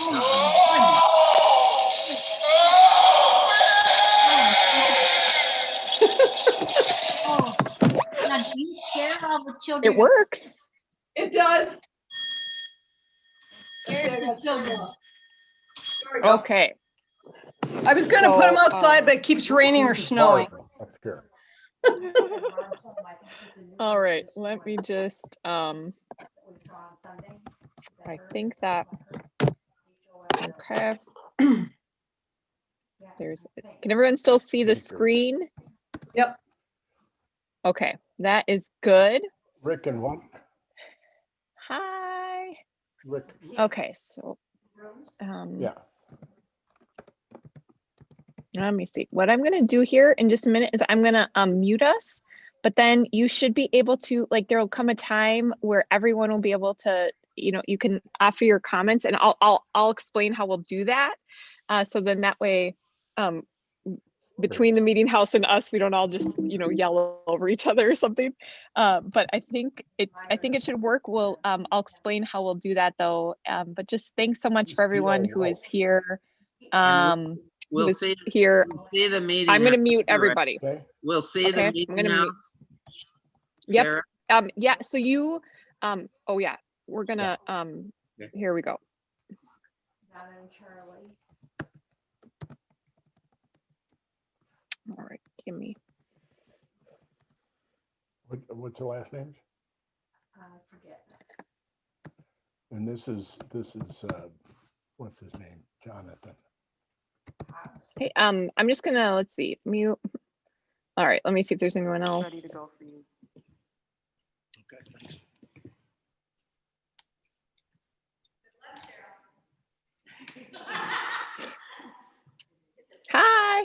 Now, do you scare all the children? It works. It does. Scares the children. There we go. Okay. I was gonna put them So, outside, but it keeps raining or snowing. All right, let me just, I think that, okay. Can everyone still see the screen? Yep. Okay, that is good. Rick and what? Hi. Rick, Okay, so, yeah. let me see. What I'm gonna do here in just a minute is I'm gonna mute us, but then you should be able to, like, there will come a time where everyone will be able to, you can offer your comments, and I'll explain how we'll do that. So then that way, between the meeting house and us, we don't all just, yell over each other or something. But I think it should work. I'll explain how we'll do that though. But just thanks so much for everyone who is here. We'll see here. We'll see the meeting. I'm gonna house, mute right? everybody. Okay. We'll see Okay, the I'm meeting gonna mute. house. Yep. Sarah? Yeah, so you, oh yeah, we're gonna, Okay. here we go. All right, give me, What's her last name? Forget. And this is, what's his name? Jonathan. hey, I'm just gonna, let's see, mute. All right, let me see if there's anyone else. Ready to go for you. Okay, thanks. Hi.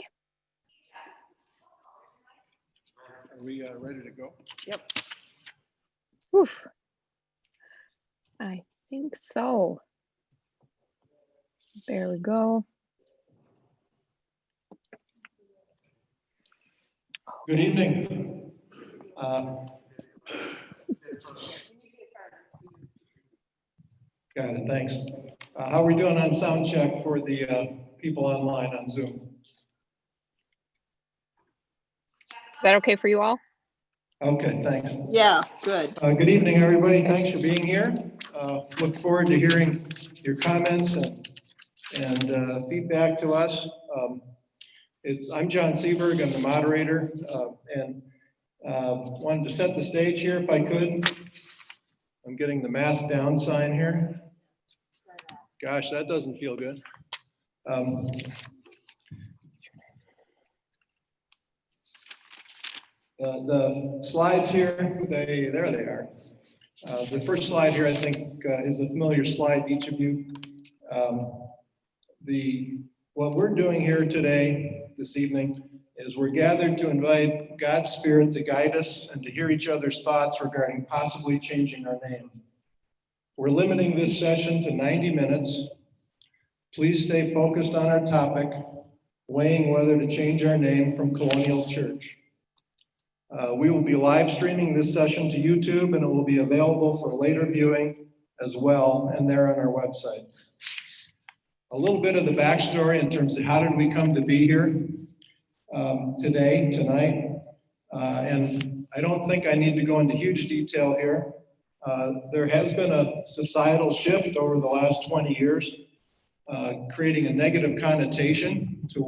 Are we ready to go? Oof. I think so. There we go. Good evening. Got it, thanks. How are we doing on sound check for the people online on Zoom? Is that okay for you all? Okay, thanks. Yeah, good. Good evening, everybody. Thanks for being here. Look forward to hearing your comments and feedback to us. I'm John Seberg, I'm the moderator, and wanted to set the stage here if I could. I'm getting the mask down sign here. Gosh, that doesn't feel good. The slides here, there they are. The first slide here, I think, is a familiar slide to each of you. What we're doing here today, this evening, is we're gathered to invite God's Spirit to guide us and to hear each other's thoughts regarding possibly changing our name. We're limiting this session to 90 minutes. Please stay focused on our topic, weighing whether to change our name from Colonial Church. We will be live streaming this session to YouTube, and it will be available for later viewing as well, and there on our website. A little bit of the backstory in terms of how did we come to be here tonight, and I don't think I need to go into huge detail here. There has been a societal shift over the last 20 years, creating a negative connotation to the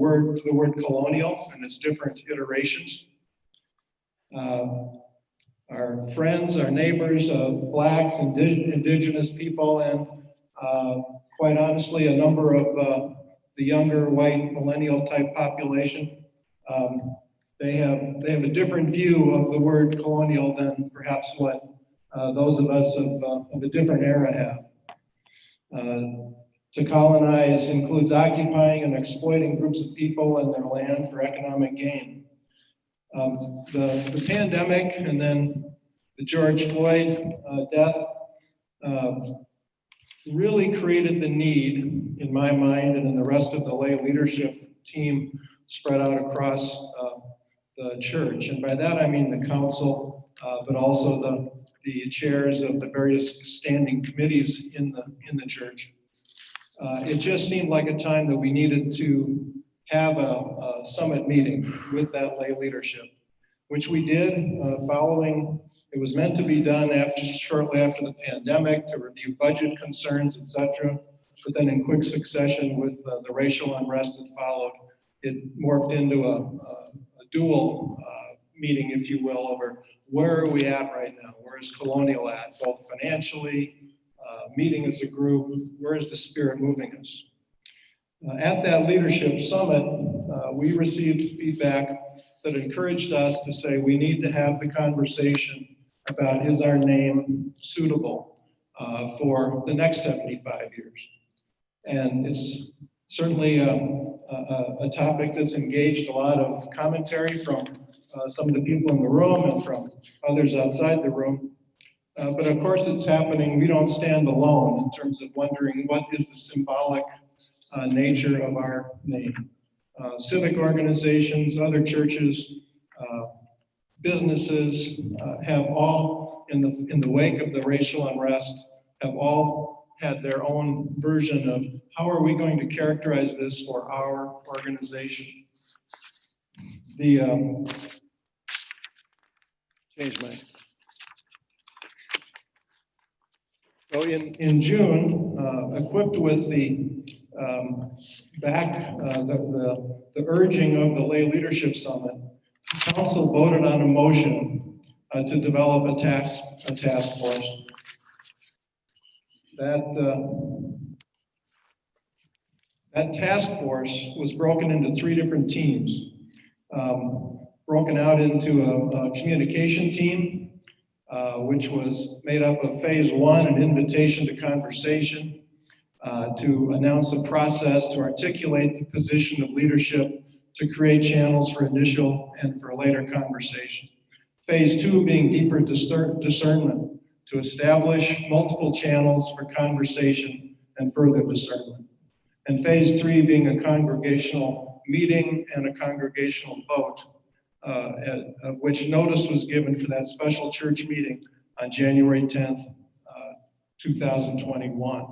word colonial and its different iterations. Our friends, our neighbors, Blacks, indigenous people, and quite honestly, a number of the younger white millennial type population, they have a different view of the word colonial than perhaps what those of us of a different era have. To colonize includes occupying and exploiting groups of people and their land for economic gain. The pandemic and then the George Floyd death really created the need, in my mind and in the rest of the lay leadership team spread out across the church. And by that I mean the council, but also the chairs of the various standing committees in the church. it just seemed like a time that we needed to have a summit meeting with that lay leadership, which we did following. It was meant to be done shortly after the pandemic to review budget concerns, et cetera. But then in quick succession with the racial unrest that followed, it morphed into a dual meeting, if you will, over where are we at right now? Where is Colonial at, both financially, meeting as a group, where is the Spirit moving us? At that leadership summit, we received feedback that encouraged us to say we need to have the conversation about is our name suitable for the next 75 years. And it's certainly a topic that's engaged a lot of commentary from some of the people in the room and from others outside the room. But of course it's happening, we don't stand alone in terms of wondering what is the symbolic nature of our name. Civic organizations, other churches, businesses have all, in the wake of the racial unrest, have all had their own version of how are we going to characterize this for our organization. The change my. So in June, equipped with the the urging of the Lay Leadership Summit, the council voted on a motion to develop a task force. That task force was broken into 3 different teams, broken out into a communication team, which was made up of phase 1, an invitation to conversation, to announce a process to articulate the position of leadership, to create channels for initial and for later conversation. Phase 2 being deeper discernment, to establish multiple channels for conversation and further discernment. And phase 3 being a congregational meeting and a congregational vote, of which notice was given for that special church meeting on January 10th, 2021.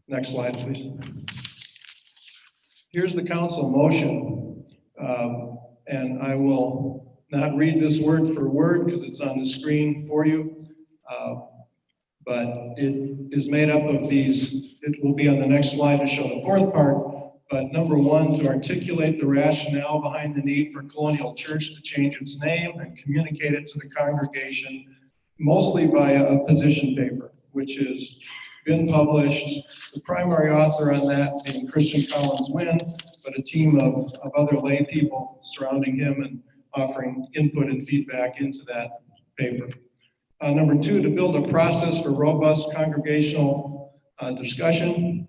Next slide, please. Here's the council motion, and I will not read this word for word because it's on the screen for you, but it is made up of these. It will be on the next slide to show the 4th part, but number 1, to articulate the rationale behind the need for Colonial Church to change its name and communicate it to the congregation, mostly via a position paper, which has been published. The primary author on that being Christian Collins Wynn, but a team of other lay people surrounding him and offering input and feedback into that paper. Number 2, to build a process for robust congregational discussion.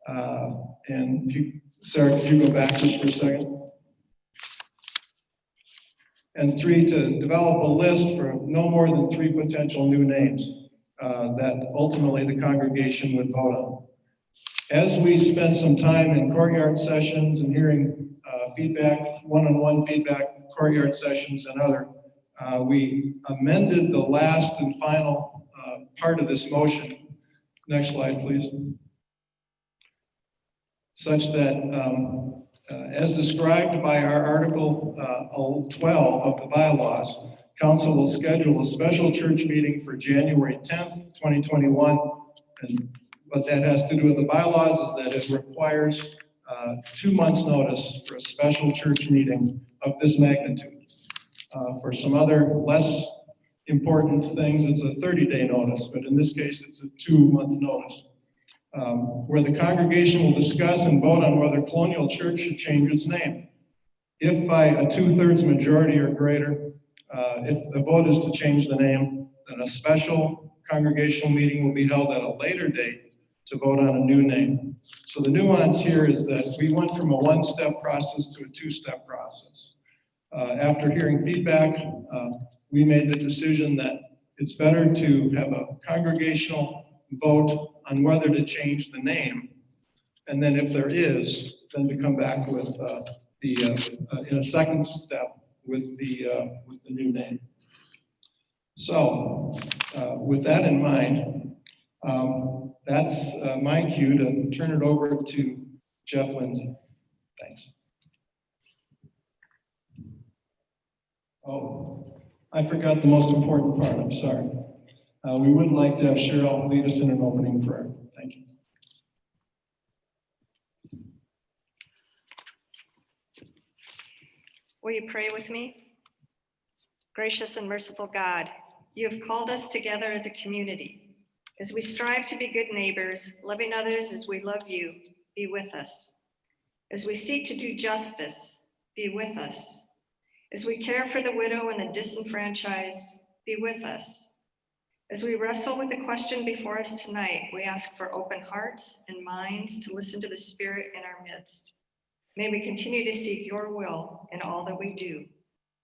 And Sarah, could you go back just for a second? And 3, to develop a list for no more than 3 potential new names that ultimately the congregation would vote on. As we spent some time in courtyard sessions and hearing feedback, one-on-one feedback, courtyard sessions and other, we amended the last and final part of this motion. Next slide, please. Such that, as described by our Article 12 of the bylaws, Council will schedule a special church meeting for January 10th, 2021. And what that has to do with the bylaws is that it requires 2 months' notice for a special church meeting of this magnitude. For some other less important things, it's a 30-day notice, but in this case, it's a 2-month notice. Where the congregation will discuss and vote on whether Colonial Church should change its name. If by a 2/3 majority or greater, if the vote is to change the name, then a special congregational meeting will be held at a later date to vote on a new name. So the nuance here is that we went from a 1-step process to a 2-step process. After hearing feedback, we made the decision that it's better to have a congregational vote on whether to change the name, and then if there is, then to come back with in a second step with the new name. So with that in mind, that's my cue to turn it over to Jeff Lindsay. Thanks. Oh, I forgot the most important part, I'm sorry. We would like to have Cheryl lead us in an opening prayer. Thank you. Will you pray with me? Gracious and merciful God, you have called us together as a community. As we strive to be good neighbors, loving others as we love you, be with us. As we seek to do justice, be with us. As we care for the widow and the disenfranchised, be with us. As we wrestle with the question before us tonight, we ask for open hearts and minds to listen to the Spirit in our midst. May we continue to seek your will in all that we do.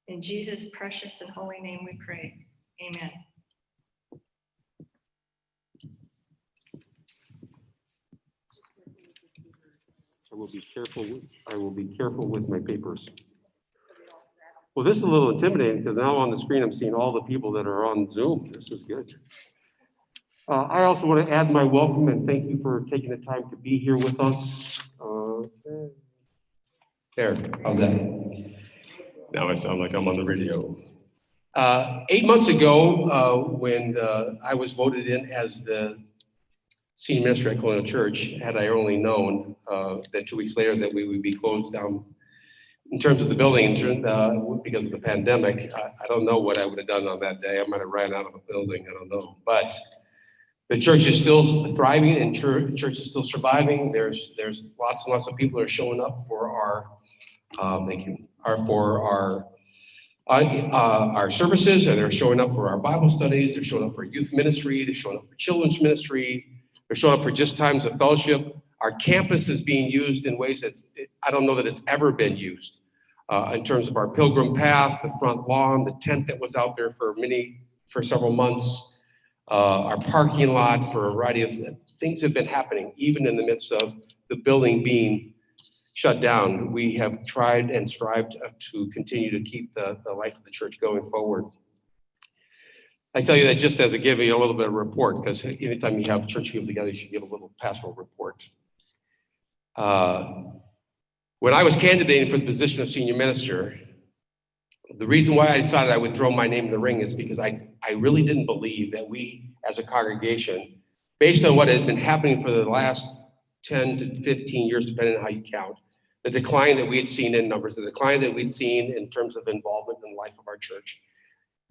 In Jesus' precious and holy name we pray. Amen. I will be careful with my papers. Well, this is a little intimidating because now on the screen, I'm seeing all the people that are on Zoom. This is good. I also want to add my welcome and thank you for taking the time to be here with us. There, how's that? Now I sound like I'm on the radio. 8 months ago, when I was voted in as the senior minister at Colonial Church, had I only known that 2 weeks later that we would be closed down in terms of the building, because of the pandemic, I don't know what I would have done on that day. I might have ran out of the building, I don't know. But the church is still thriving and church is still surviving. There's lots and lots of people that are showing up for our services, and they're showing up for our Bible studies. They're showing up for youth ministry. They're showing up for children's ministry. They're showing up for just times of fellowship. Our campus is being used in ways I don't know that it's ever been used. In terms of our pilgrim path, the front lawn, the tent that was out there for several months, our parking lot, for a variety of things have been happening, even in the midst of the building being shut down. We have tried and strived to continue to keep the life of the church going forward. I tell you that just as a giving a little bit of report, because anytime you have church people together, you should give a little pastoral report. When I was candidating for the position of senior minister, the reason why I decided I would throw my name in the ring is because I really didn't believe that we as a congregation, based on what had been happening for the last 10 to 15 years, depending on how you count, the decline that we had seen in numbers, the decline that we'd seen in terms of involvement in the life of our church,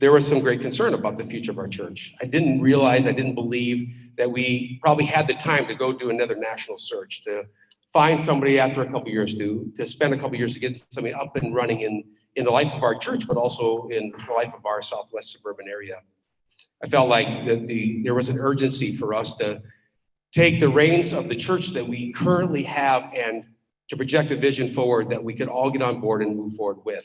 there was some great concern about the future of our church. I didn't believe that we probably had the time to go do another national search, to find somebody after a couple of years, to spend a couple of years to get somebody up and running in the life of our church, but also in the life of our Southwest suburban area. I felt like there was an urgency for us to take the reins of the church that we currently have and to project a vision forward that we could all get on board and move forward with.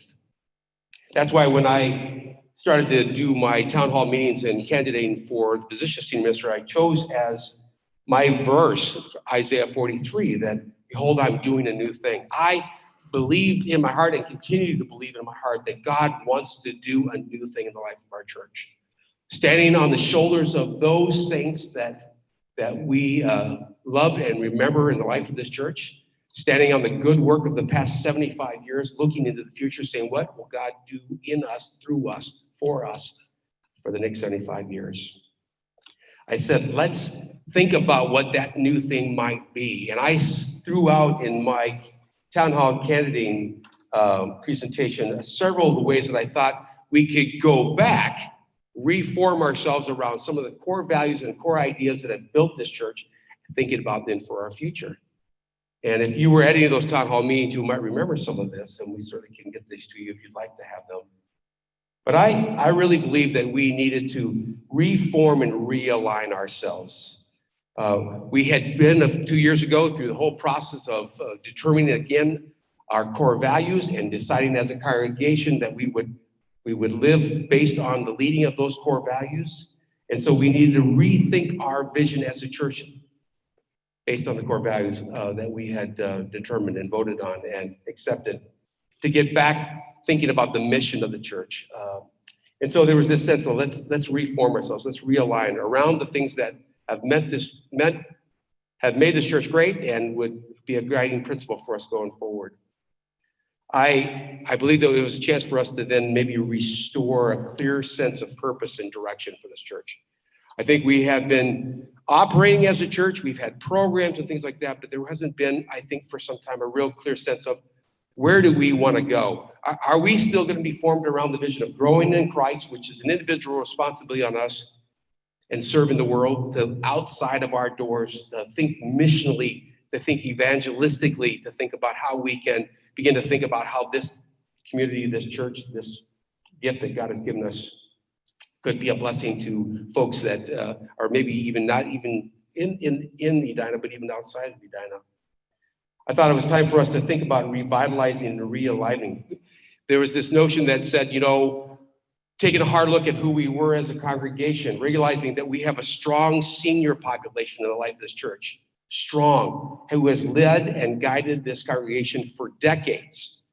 That's why when I started to do my town hall meetings and candidating for the position of senior minister, I chose as my verse, Isaiah 43, that behold, I'm doing a new thing. I believed in my heart and continue to believe in my heart that God wants to do a new thing in the life of our church. Standing on the shoulders of those saints that we love and remember in the life of this church, standing on the good work of the past 75 years, looking into the future, saying, what will God do in us, through us, for the next 75 years? I said, let's think about what that new thing might be. And I threw out in my town hall candidating presentation several of the ways that I thought we could go back, reform ourselves around some of the core values and core ideas that have built this church, thinking about them for our future. And if you were at any of those town hall meetings, you might remember some of this, and we certainly can get these to you if you'd like to have them. But I really believe that we needed to reform and realign ourselves. We had been 2 years ago through the whole process of determining again our core values and deciding as a congregation that we would live based on the leading of those core values. And so we needed to rethink our vision as a church based on the core values that we had determined and voted on and accepted, to get back thinking about the mission of the church. And so there was this sense of let's reform ourselves, let's realign around the things that have made this church great and would be a guiding principle for us going forward. I believe that it was a chance for us to then maybe restore a clear sense of purpose and direction for this church. I think we have been operating as a church, we've had programs and things like that, but there hasn't been, I think, for some time, a real clear sense of where do we want to go? Are we still going to be formed around the vision of growing in Christ, which is an individual responsibility on us, and serving the world, to outside of our doors, to think missionally, to think evangelistically, to think about how we can begin to think about how this community, this church, this gift that God has given us could be a blessing to folks that are maybe even not even in Edina, but even outside of Edina. I thought it was time for us to think about revitalizing and realigning. There was this notion that said, taking a hard look at who we were as a congregation, realizing that we have a strong senior population in the life of this church, strong, who has led and guided this congregation for decades.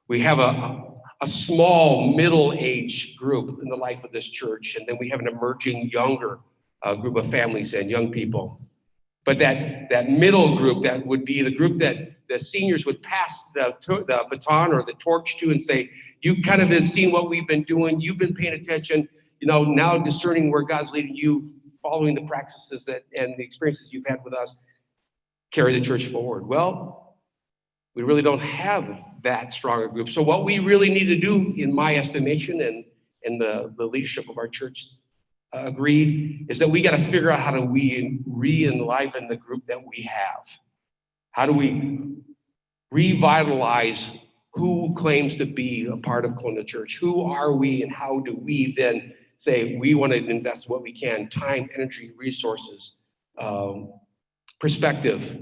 We have a small middle-aged group in the life of this church, and then we have an emerging younger group of families and young people. But that middle group, that would be the group that the seniors would pass the baton or the torch to and say, you kind of have seen what we've been doing, you've been paying attention, now discerning where God's leading you, following the practices and the experiences you've had with us, carry the church forward. Well, we really don't have that strong a group. So what we really need to do, in my estimation, and the leadership of our church agreed, is that we got to figure out how do we re-enliven the group that we have. How do we revitalize who claims to be a part of Colonial Church? Who are we, and how do we then say we want to invest what we can, time, energy, resources, perspective,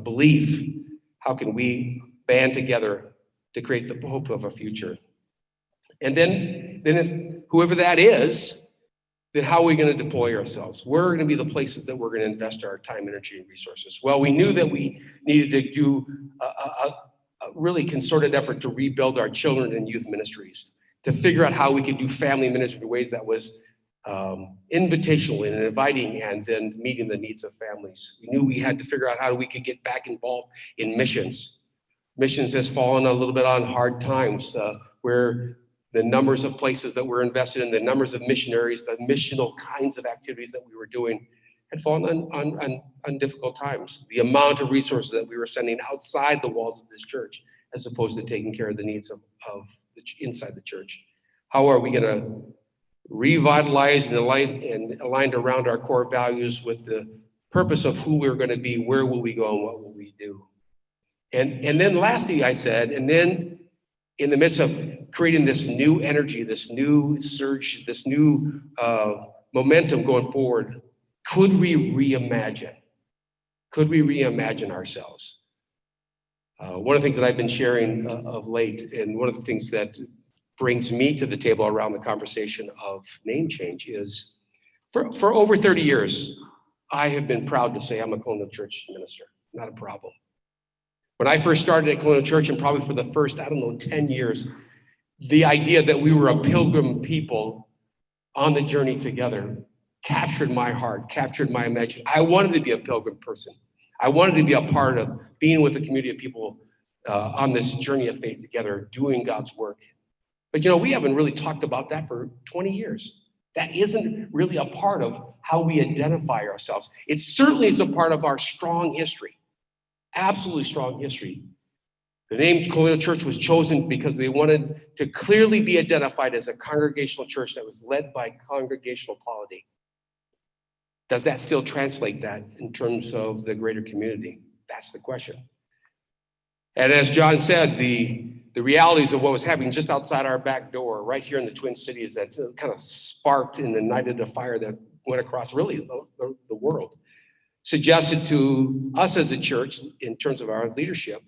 belief? How can we band together to create the hope of a future? And then if, whoever that is, then how are we going to deploy ourselves? Where are going to be the places that we're going to invest our time, energy, and resources? Well, we knew that we needed to do a really concerted effort to rebuild our children and youth ministries, to figure out how we could do family ministry in ways that was invitational and inviting, and then meeting the needs of families. We knew we had to figure out how we could get back involved in missions. Missions has fallen a little bit on hard times, where the numbers of places that we're invested in, the numbers of missionaries, the missional kinds of activities that we were doing had fallen on difficult times. The amount of resources that we were sending outside the walls of this church, as opposed to taking care of the needs of inside the church. How are we going to revitalize and aligned around our core values with the purpose of who we're going to be, where will we go, and what will we do? And then lastly, I said, and then in the midst of creating this new energy, this new surge, this new momentum going forward, could we reimagine? Could we reimagine ourselves? One of the things that I've been sharing of late, and one of the things that brings me to the table around the conversation of name change, is for over 30 years, I have been proud to say I'm a Colonial Church minister, not a problem. When I first started at Colonial Church, and probably for the first, 10 years, the idea that we were a pilgrim people on the journey together captured my heart, captured my imagination. I wanted to be a pilgrim person. I wanted to be a part of being with a community of people on this journey of faith together, doing God's work. But we haven't really talked about that for 20 years. That isn't really a part of how we identify ourselves. It certainly is a part of our strong history. Absolutely strong history. The name Colonial Church was chosen because they wanted to clearly be identified as a congregational church that was led by congregational polity. Does that still translate that in terms of the greater community? That's the question. And as John said, the realities of what was happening just outside our back door, right here in the Twin Cities, that kind of sparked and ignited a fire that went across really the world, suggested to us as a church, in terms of our leadership,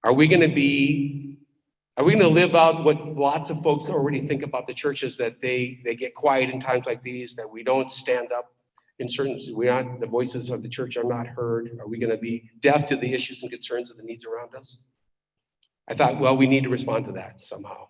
are we going to live out what lots of folks already think about the church, is that they get quiet in times like these, that we don't stand up in certain, the voices of the church are not heard? Are we going to be deaf to the issues and concerns of the needs around us? I thought, well, we need to respond to that somehow.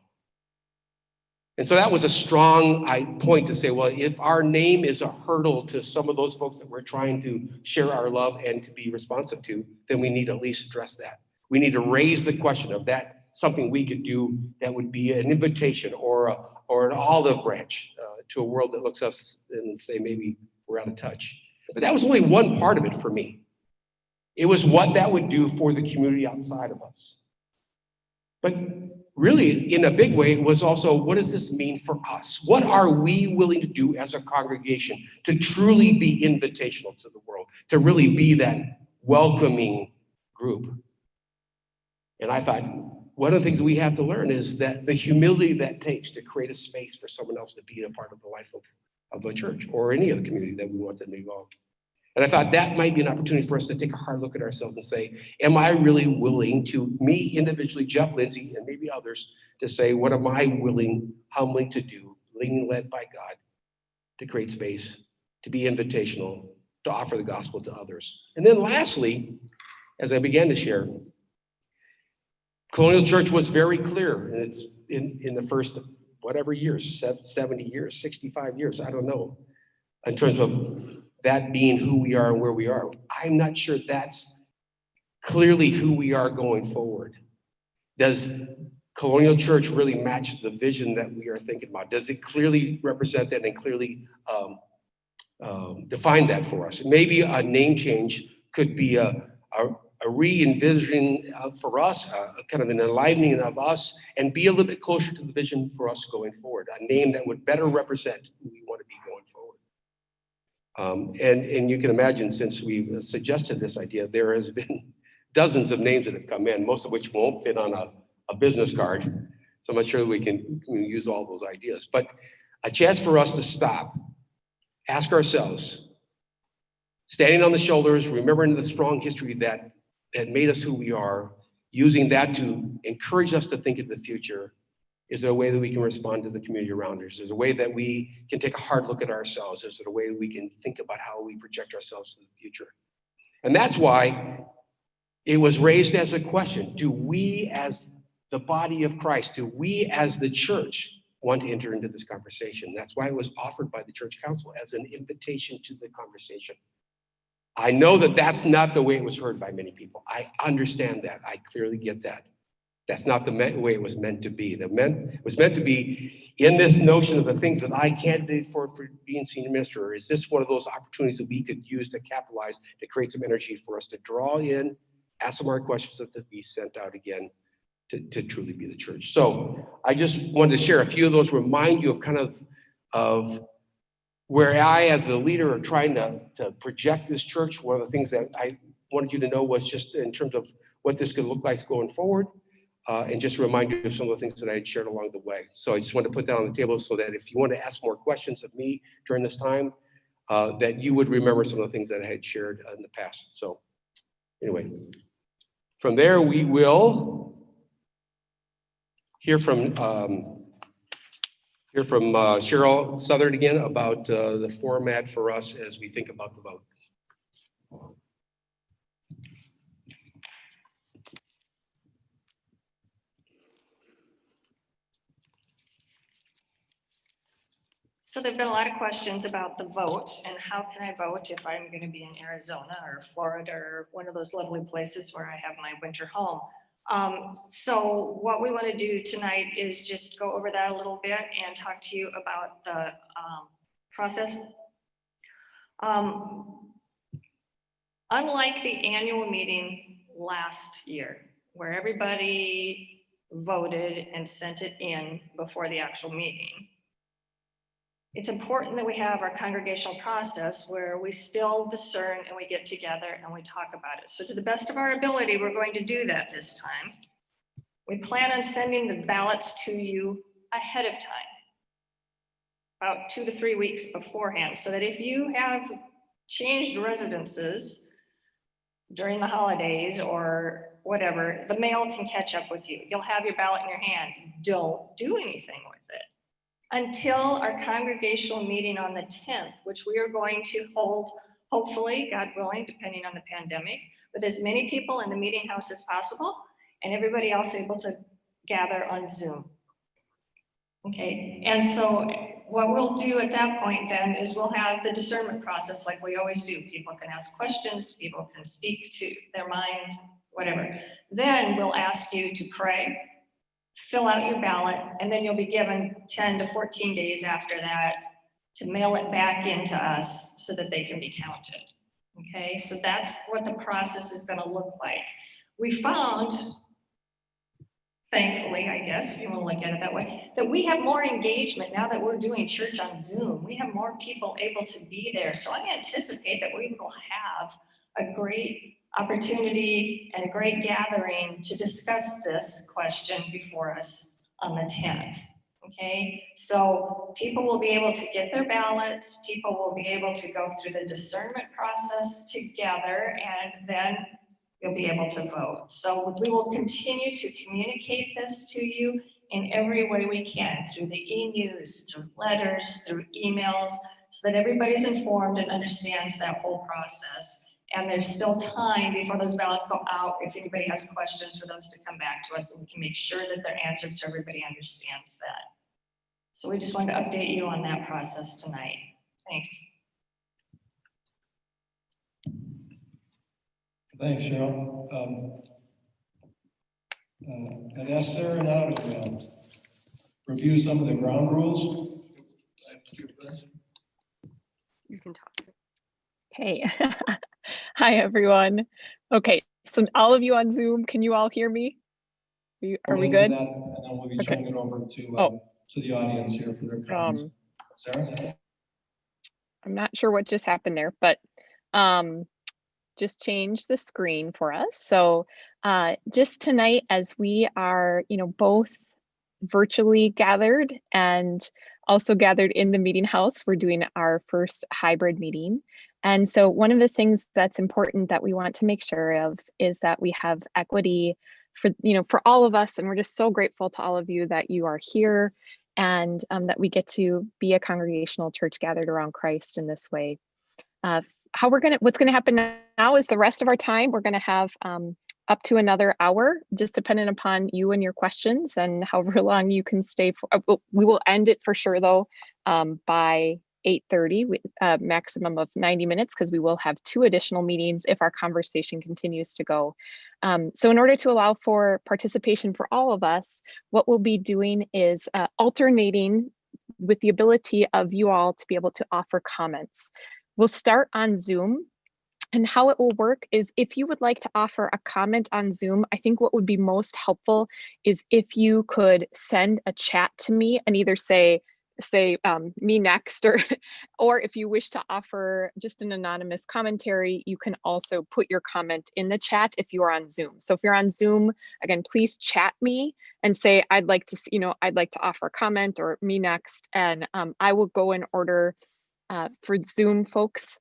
And so that was a strong point to say, well, if our name is a hurdle to some of those folks that we're trying to share our love and to be responsive to, then we need to at least address that. We need to raise the question of that, something we could do that would be an invitation or an olive branch to a world that looks at us and say, maybe we're out of touch. But that was only one part of it for me. It was what that would do for the community outside of us. But really, in a big way, it was also, what does this mean for us? What are we willing to do as a congregation to truly be invitational to the world, to really be that welcoming group? And I thought, one of the things we have to learn is that the humility that it takes to create a space for someone else to be a part of the life of a church or any other community that we want them to be involved. And I thought that might be an opportunity for us to take a hard look at ourselves and say, am I really willing to, me individually, Jeff Lindsay, and maybe others, to say, what am I willing, humbly to do, being led by God, to create space, to be invitational, to offer the gospel to others? And then lastly, as I began to share, Colonial Church was very clear, and it's in the first, whatever years, 70 years, 65 years, I don't know, in terms of that being who we are and where we are. I'm not sure that's clearly who we are going forward. Does Colonial Church really match the vision that we are thinking about? Does it clearly represent that and clearly define that for us? Maybe a name change could be a re-envisioning for us, kind of an enlivening of us, and be a little bit closer to the vision for us going forward, a name that would better represent who we want to be going forward. And you can imagine, since we've suggested this idea, there has been dozens of names that have come in, most of which won't fit on a business card. So I'm not sure we can use all those ideas, but a chance for us to stop, ask ourselves, standing on the shoulders, remembering the strong history that made us who we are, using that to encourage us to think of the future. Is there a way that we can respond to the community around us? Is there a way that we can take a hard look at ourselves? Is there a way that we can think about how we project ourselves to the future? And that's why it was raised as a question. Do we as the body of Christ, do we as the church want to enter into this conversation? That's why it was offered by the church council as an invitation to the conversation. I know that that's not the way it was heard by many people. I understand that. I clearly get that. That's not the way it was meant to be. It was meant to be in this notion of the things that I candidate for being senior minister. Or is this one of those opportunities that we could use to capitalize, to create some energy for us to draw in, ask some more questions that to be sent out again to truly be the church? So I just wanted to share a few of those, remind you of kind of where I, as the leader, are trying to project this church. One of the things that I wanted you to know was just in terms of what this could look like going forward. And just remind you of some of the things that I had shared along the way. So I just wanted to put that on the table so that if you want to ask more questions of me during this time, that you would remember some of the things that I had shared in the past. So anyway, from there we will hear from Cheryl Southern again about the format for us as we think about the vote. So there've been a lot of questions about the vote and how can I vote if I'm going to be in Arizona or Florida or one of those lovely places where I have my winter home. So what we want to do tonight is just go over that a little bit and talk to you about the process. Unlike the annual meeting last year, where everybody voted and sent it in before the actual meeting, it's important that we have our congregational process where we still discern and we get together and we talk about it. So to the best of our ability, we're going to do that this time. We plan on sending the ballots to you ahead of time, about 2 to 3 weeks beforehand, so that if you have changed residences during the holidays or whatever, the mail can catch up with you. You'll have your ballot in your hand. Don't do anything with it until our congregational meeting on the 10th, which we are going to hold, hopefully, God willing, depending on the pandemic, with as many people in the meeting house as possible and everybody else able to gather on Zoom. Okay, and so what we'll do at that point then is we'll have the discernment process like we always do. People can ask questions, people can speak to their mind, whatever. Then we'll ask you to pray, fill out your ballot, and then you'll be given 10 to 14 days after that to mail it back into us so that they can be counted. Okay, so that's what the process is gonna look like. We found, thankfully, I guess, if you want to look at it that way, that we have more engagement now that we're doing church on Zoom. We have more people able to be there. So I anticipate that we will have a great opportunity and a great gathering to discuss this question before us on the 10th. Okay, so people will be able to get their ballots, people will be able to go through the discernment process together, and then you'll be able to vote. So we will continue to communicate this to you in every way we can, through the e-news, through letters, through emails, so that everybody's informed and understands that whole process. And there's still time before those ballots go out, if anybody has questions, for those to come back to us, and we can make sure that they're answered so everybody understands that. So we just wanted to update you on that process tonight. Thanks. Thanks, Cheryl. I'd ask Sarah now to review some of the ground rules. You can talk. Okay. Hi, everyone. Okay, so all of you on Zoom, can you all hear me? Are we good? And then we'll be Okay. turning it over to Oh. to the audience here for their comments. Sarah? I'm not sure what just happened there, but just change the screen for us. So just tonight, as we are, both virtually gathered and also gathered in the meeting house, we're doing our first hybrid meeting. And so one of the things that's important that we want to make sure of is that we have equity for all of us. And we're just so grateful to all of you that you are here and that we get to be a congregational church gathered around Christ in this way. What's gonna happen now is the rest of our time, we're gonna have up to another hour, just depending upon you and your questions and however long you can stay for. We will end it for sure though by 8:30, with a maximum of 90 minutes, because we will have 2 additional meetings if our conversation continues to go. So in order to allow for participation for all of us, what we'll be doing is alternating with the ability of you all to be able to offer comments. We'll start on Zoom. And how it will work is if you would like to offer a comment on Zoom, I think what would be most helpful is if you could send a chat to me and either say me next, or if you wish to offer just an anonymous commentary, you can also put your comment in the chat if you are on Zoom. So if you're on Zoom, again, please chat me and say, I'd like to offer a comment, or me next. And I will go in order for Zoom folks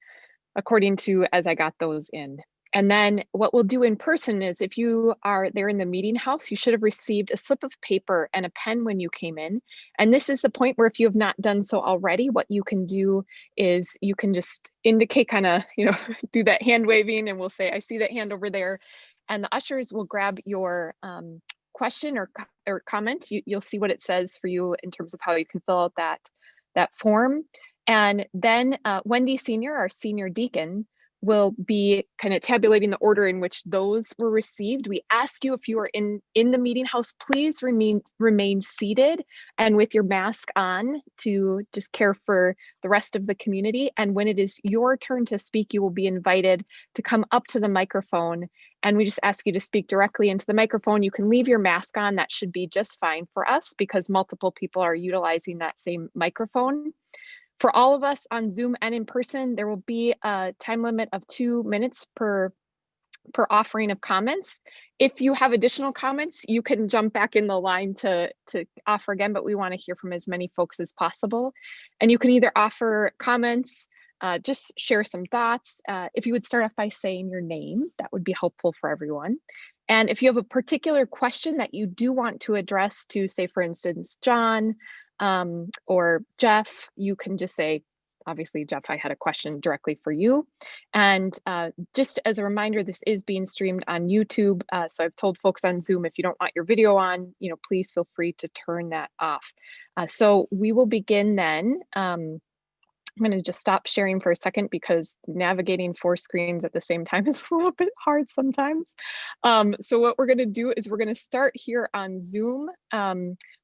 according to as I got those in. And then what we'll do in person is if you are there in the meeting house, you should have received a slip of paper and a pen when you came in. And this is the point where if you have not done so already, what you can do is you can just indicate, do that hand waving, and we'll say, I see that hand over there. And the ushers will grab your question or comment. You'll see what it says for you in terms of how you can fill out that form. And then Wendy Senior, our senior deacon, will be kind of tabulating the order in which those were received. We ask you, if you are in the meeting house, please remain seated and with your mask on to just care for the rest of the community. And when it is your turn to speak, you will be invited to come up to the microphone. And we just ask you to speak directly into the microphone. You can leave your mask on. That should be just fine for us because multiple people are utilizing that same microphone. For all of us on Zoom and in person, there will be a time limit of 2 minutes per offering of comments. If you have additional comments, you can jump back in the line to offer again, but we want to hear from as many folks as possible. And you can either offer comments, just share some thoughts. If you would start off by saying your name, that would be helpful for everyone. And if you have a particular question that you do want to address to, say, for instance, John, or Jeff, you can just say, obviously, Jeff, I had a question directly for you. And just as a reminder, this is being streamed on YouTube. So I've told folks on Zoom, if you don't want your video on, please feel free to turn that off. So we will begin then. I'm going to just stop sharing for a second because navigating 4 screens at the same time is a little bit hard sometimes. So what we're going to do is we're going to start here on Zoom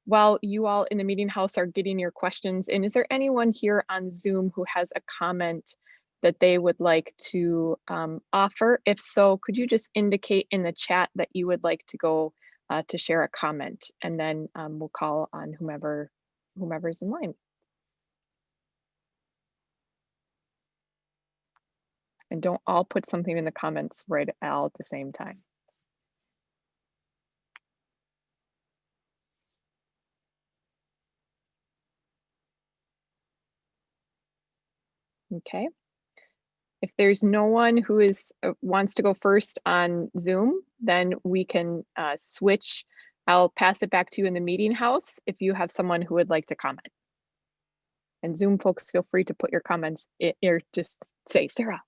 while you all in the meeting house are getting your questions in. Is there anyone here on Zoom who has a comment that they would like to offer? If so, could you just indicate in the chat that you would like to go to share a comment, and then we'll call on whomever's in line. And don't all put something in the comments right all at the same time. Okay. If there's no one who wants to go first on Zoom, then we can switch. I'll pass it back to you in the meeting house if you have someone who would like to comment. And Zoom folks, feel free to put your comments or just say, Sarah.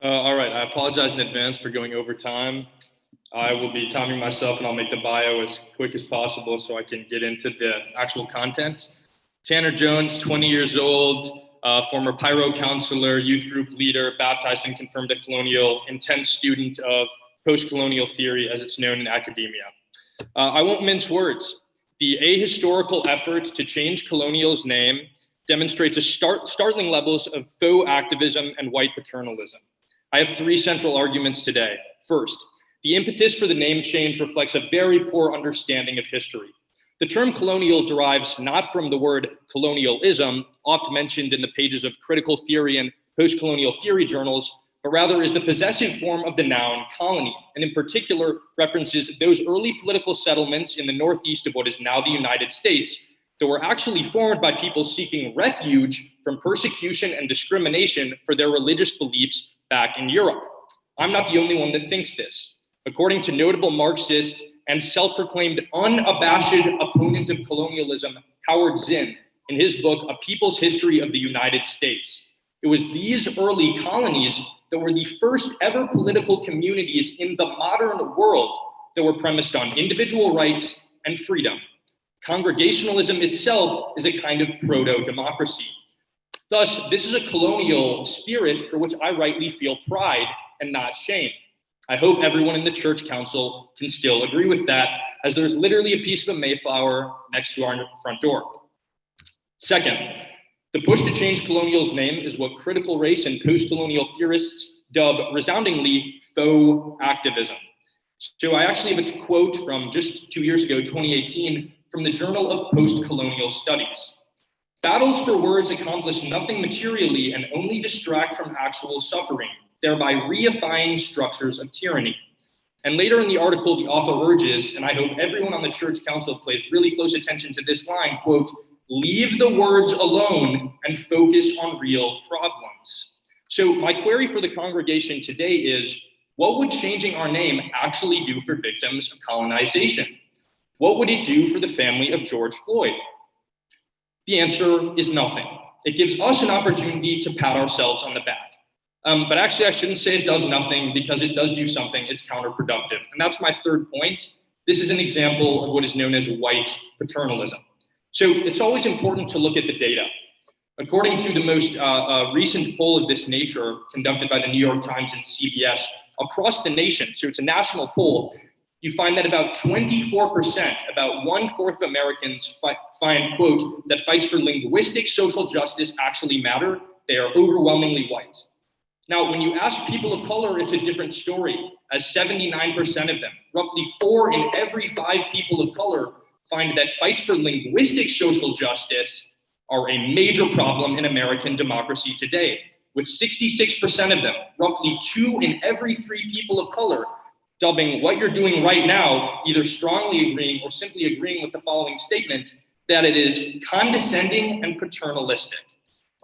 All right, I apologize in advance for going over time. I will be timing myself and I'll make the bio as quick as possible so I can get into the actual content. Tanner Jones, 20 years old, former Pyro counselor, youth group leader, baptized and confirmed at Colonial, intense student of post-colonial theory as it's known in academia. I won't mince words. The ahistorical efforts to change Colonial's name demonstrates startling levels of faux activism and white paternalism. I have 3 central arguments today. First, the impetus for the name change reflects a very poor understanding of history. The term colonial derives not from the word colonialism, oft mentioned in the pages of critical theory and post-colonial theory journals, but rather is the possessive form of the noun colony, and in particular references those early political settlements in the northeast of what is now the United States that were actually formed by people seeking refuge from persecution and discrimination for their religious beliefs back in Europe. I'm not the only one that thinks this. According to notable Marxist and self-proclaimed unabashed opponent of colonialism, Howard Zinn, in his book, A People's History of the United States, it was these early colonies that were the first ever political communities in the modern world that were premised on individual rights and freedom. Congregationalism itself is a kind of proto-democracy. Thus, this is a colonial spirit for which I rightly feel pride and not shame. I hope everyone in the church council can still agree with that, as there's literally a piece of a Mayflower next to our front door. Second, the push to change Colonial's name is what critical race and post-colonial theorists dub resoundingly faux activism. So I actually have a quote from just 2 years ago, 2018, from the Journal of Post-Colonial Studies. Battles for words accomplish nothing materially and only distract from actual suffering, thereby reifying structures of tyranny. And later in the article, the author urges, and I hope everyone on the church council pays really close attention to this line, quote, leave the words alone and focus on real problems. So my query for the congregation today is, what would changing our name actually do for victims of colonization? What would it do for the family of George Floyd? The answer is nothing. It gives us an opportunity to pat ourselves on the back. But actually, I shouldn't say it does nothing, because it does do something. It's counterproductive. And that's my third point. This is an example of what is known as white paternalism. So it's always important to look at the data. According to the most recent poll of this nature conducted by the New York Times and CBS across the nation, so it's a national poll, you find that about 24%, about 1/4 of Americans find, quote, that fights for linguistic social justice actually matter. They are overwhelmingly white. Now, when you ask people of color, it's a different story, as 79% of them, roughly 4 in every 5 people of color, find that fights for linguistic social justice are a major problem in American democracy today, with 66% of them, roughly 2 in every 3 people of color, dubbing what you're doing right now, either strongly agreeing or simply agreeing with the following statement, that it is condescending and paternalistic.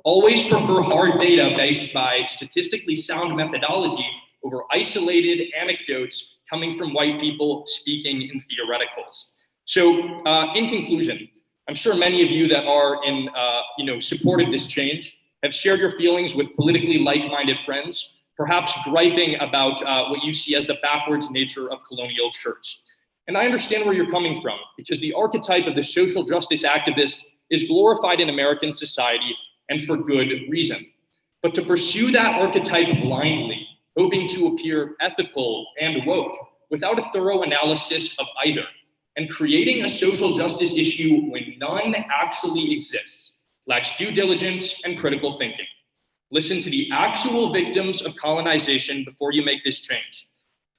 Always prefer hard data based by statistically sound methodology over isolated anecdotes coming from white people speaking in theoreticals. So in conclusion, I'm sure many of you that are in, support of this change have shared your feelings with politically like-minded friends, perhaps griping about what you see as the backwards nature of colonial church. And I understand where you're coming from, because the archetype of the social justice activist is glorified in American society, and for good reason. But to pursue that archetype blindly, hoping to appear ethical and woke, without a thorough analysis of either, and creating a social justice issue when none actually exists, lacks due diligence and critical thinking. Listen to the actual victims of colonization before you make this change.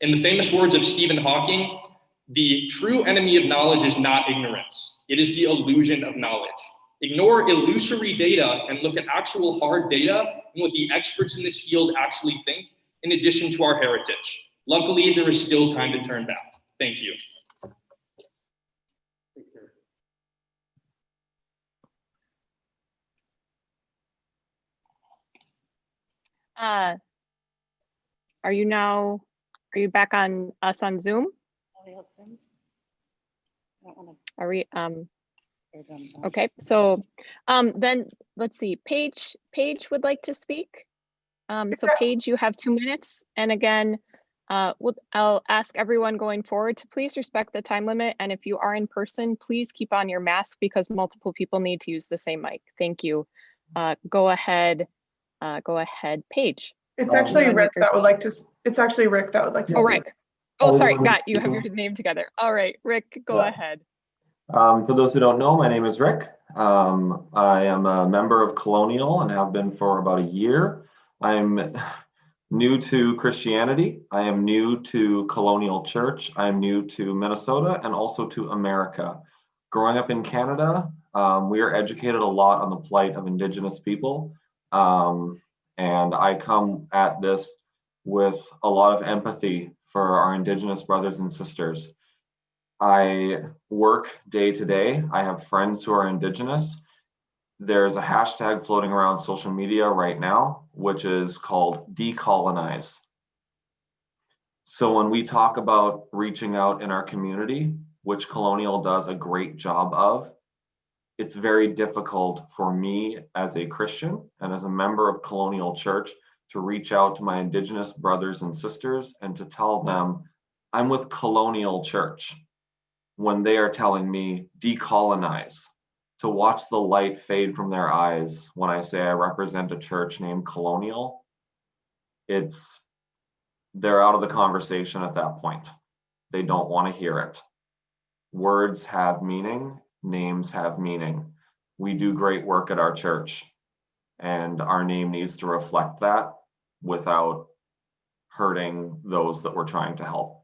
In the famous words of Stephen Hawking, the true enemy of knowledge is not ignorance. It is the illusion of knowledge. Ignore illusory data and look at actual hard data and what the experts in this field actually think, in addition to our heritage. Luckily, there is still time to turn back. Thank you. Are you back on us on Zoom? Are we, okay, so then let's see, Paige would like to speak. So Paige, you have 2 minutes. And again, I'll ask everyone going forward to please respect the time limit. And if you are in person, please keep on your mask because multiple people need to use the same mic. Thank you. Go ahead, Paige. It's actually Rick that would like to. It's actually Rick that would like to. Oh, speak. Rick. Oh, sorry, you have your name together. All right, Rick, go ahead. For those who don't know, my name is Rick. I am a member of Colonial and have been for about a year. I'm new to Christianity. I am new to Colonial Church. I'm new to Minnesota and also to America. Growing up in Canada, we are educated a lot on the plight of Indigenous people. And I come at this with a lot of empathy for our Indigenous brothers and sisters. I work day to day. I have friends who are Indigenous. There's a hashtag floating around social media right now, which is called decolonize. So when we talk about reaching out in our community, which Colonial does a great job of, it's very difficult for me as a Christian and as a member of Colonial Church to reach out to my Indigenous brothers and sisters and to tell them I'm with Colonial Church when they are telling me decolonize, to watch the light fade from their eyes when I say I represent a church named Colonial. They're out of the conversation at that point. They don't want to hear it. Words have meaning, names have meaning. We do great work at our church, and our name needs to reflect that without hurting those that we're trying to help.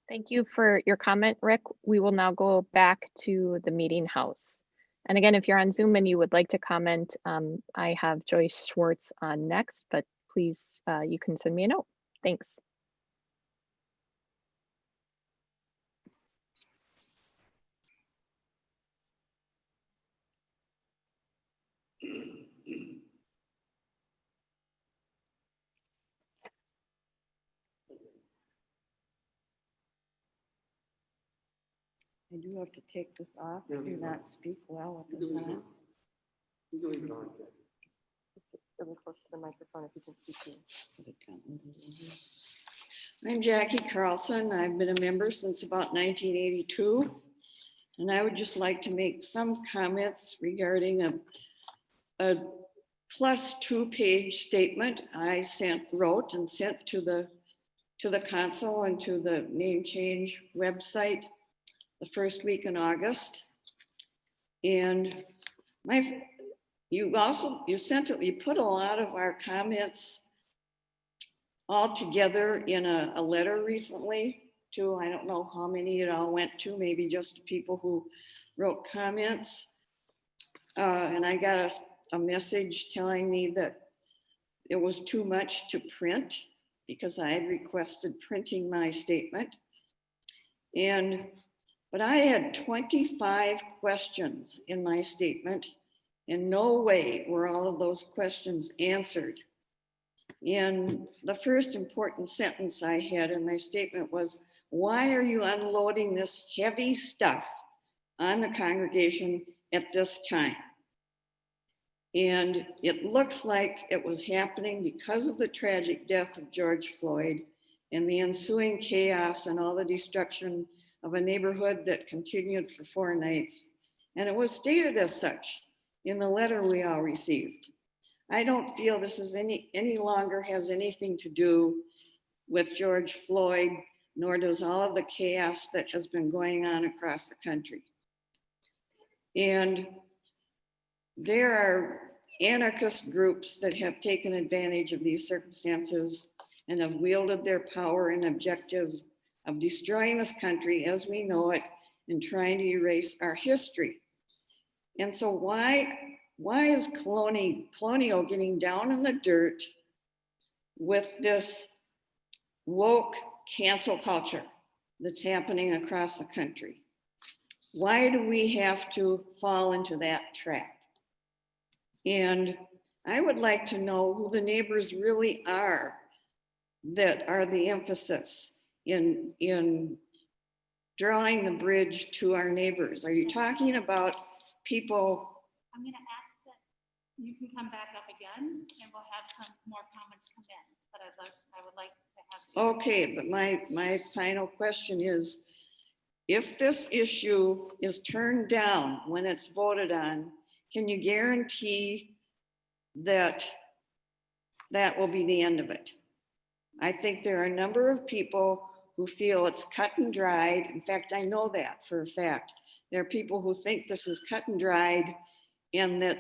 Thank you for your comment, Rick. We will now go back to the meeting house. And again, if you're on Zoom and you would like to comment, I have Joyce Schwartz on next, but please, you can send me a note. Thanks. I do have to take this off. I do not speak well with this on. Really close to the microphone if you can speak to. I'm Jackie Carlson. I've been a member since about 1982. And I would just like to make some comments regarding a plus 2-page statement I wrote and sent to the council and to the name change website the first week in August. And you put a lot of our comments all together in a letter recently to, I don't know how many it all went to, maybe just people who wrote comments. And I got a message telling me that it was too much to print because I had requested printing my statement. And But I had 25 questions in my statement. In no way were all of those questions answered. And the first important sentence I had in my statement was, why are you unloading this heavy stuff on the congregation at this time? And it looks like it was happening because of the tragic death of George Floyd and the ensuing chaos and all the destruction of a neighborhood that continued for 4 nights. And it was stated as such in the letter we all received. I don't feel this is any longer has anything to do with George Floyd, nor does all of the chaos that has been going on across the country. And there are anarchist groups that have taken advantage of these circumstances and have wielded their power and objectives of destroying this country as we know it and trying to erase our history. And so why is Colonial getting down in the dirt with this woke cancel culture that's happening across the country? Why do we have to fall into that trap? And I would like to know who the neighbors really are that are the emphasis in drawing the bridge to our neighbors. Are you talking about people? I'm gonna ask that you can come back up again and we'll have some more comments come in, but I would like to have. Okay, but my final question is, if this issue is turned down when it's voted on, can you guarantee that that will be the end of it? I think there are a number of people who feel it's cut and dried. In fact, I know that for a fact. There are people who think this is cut and dried and that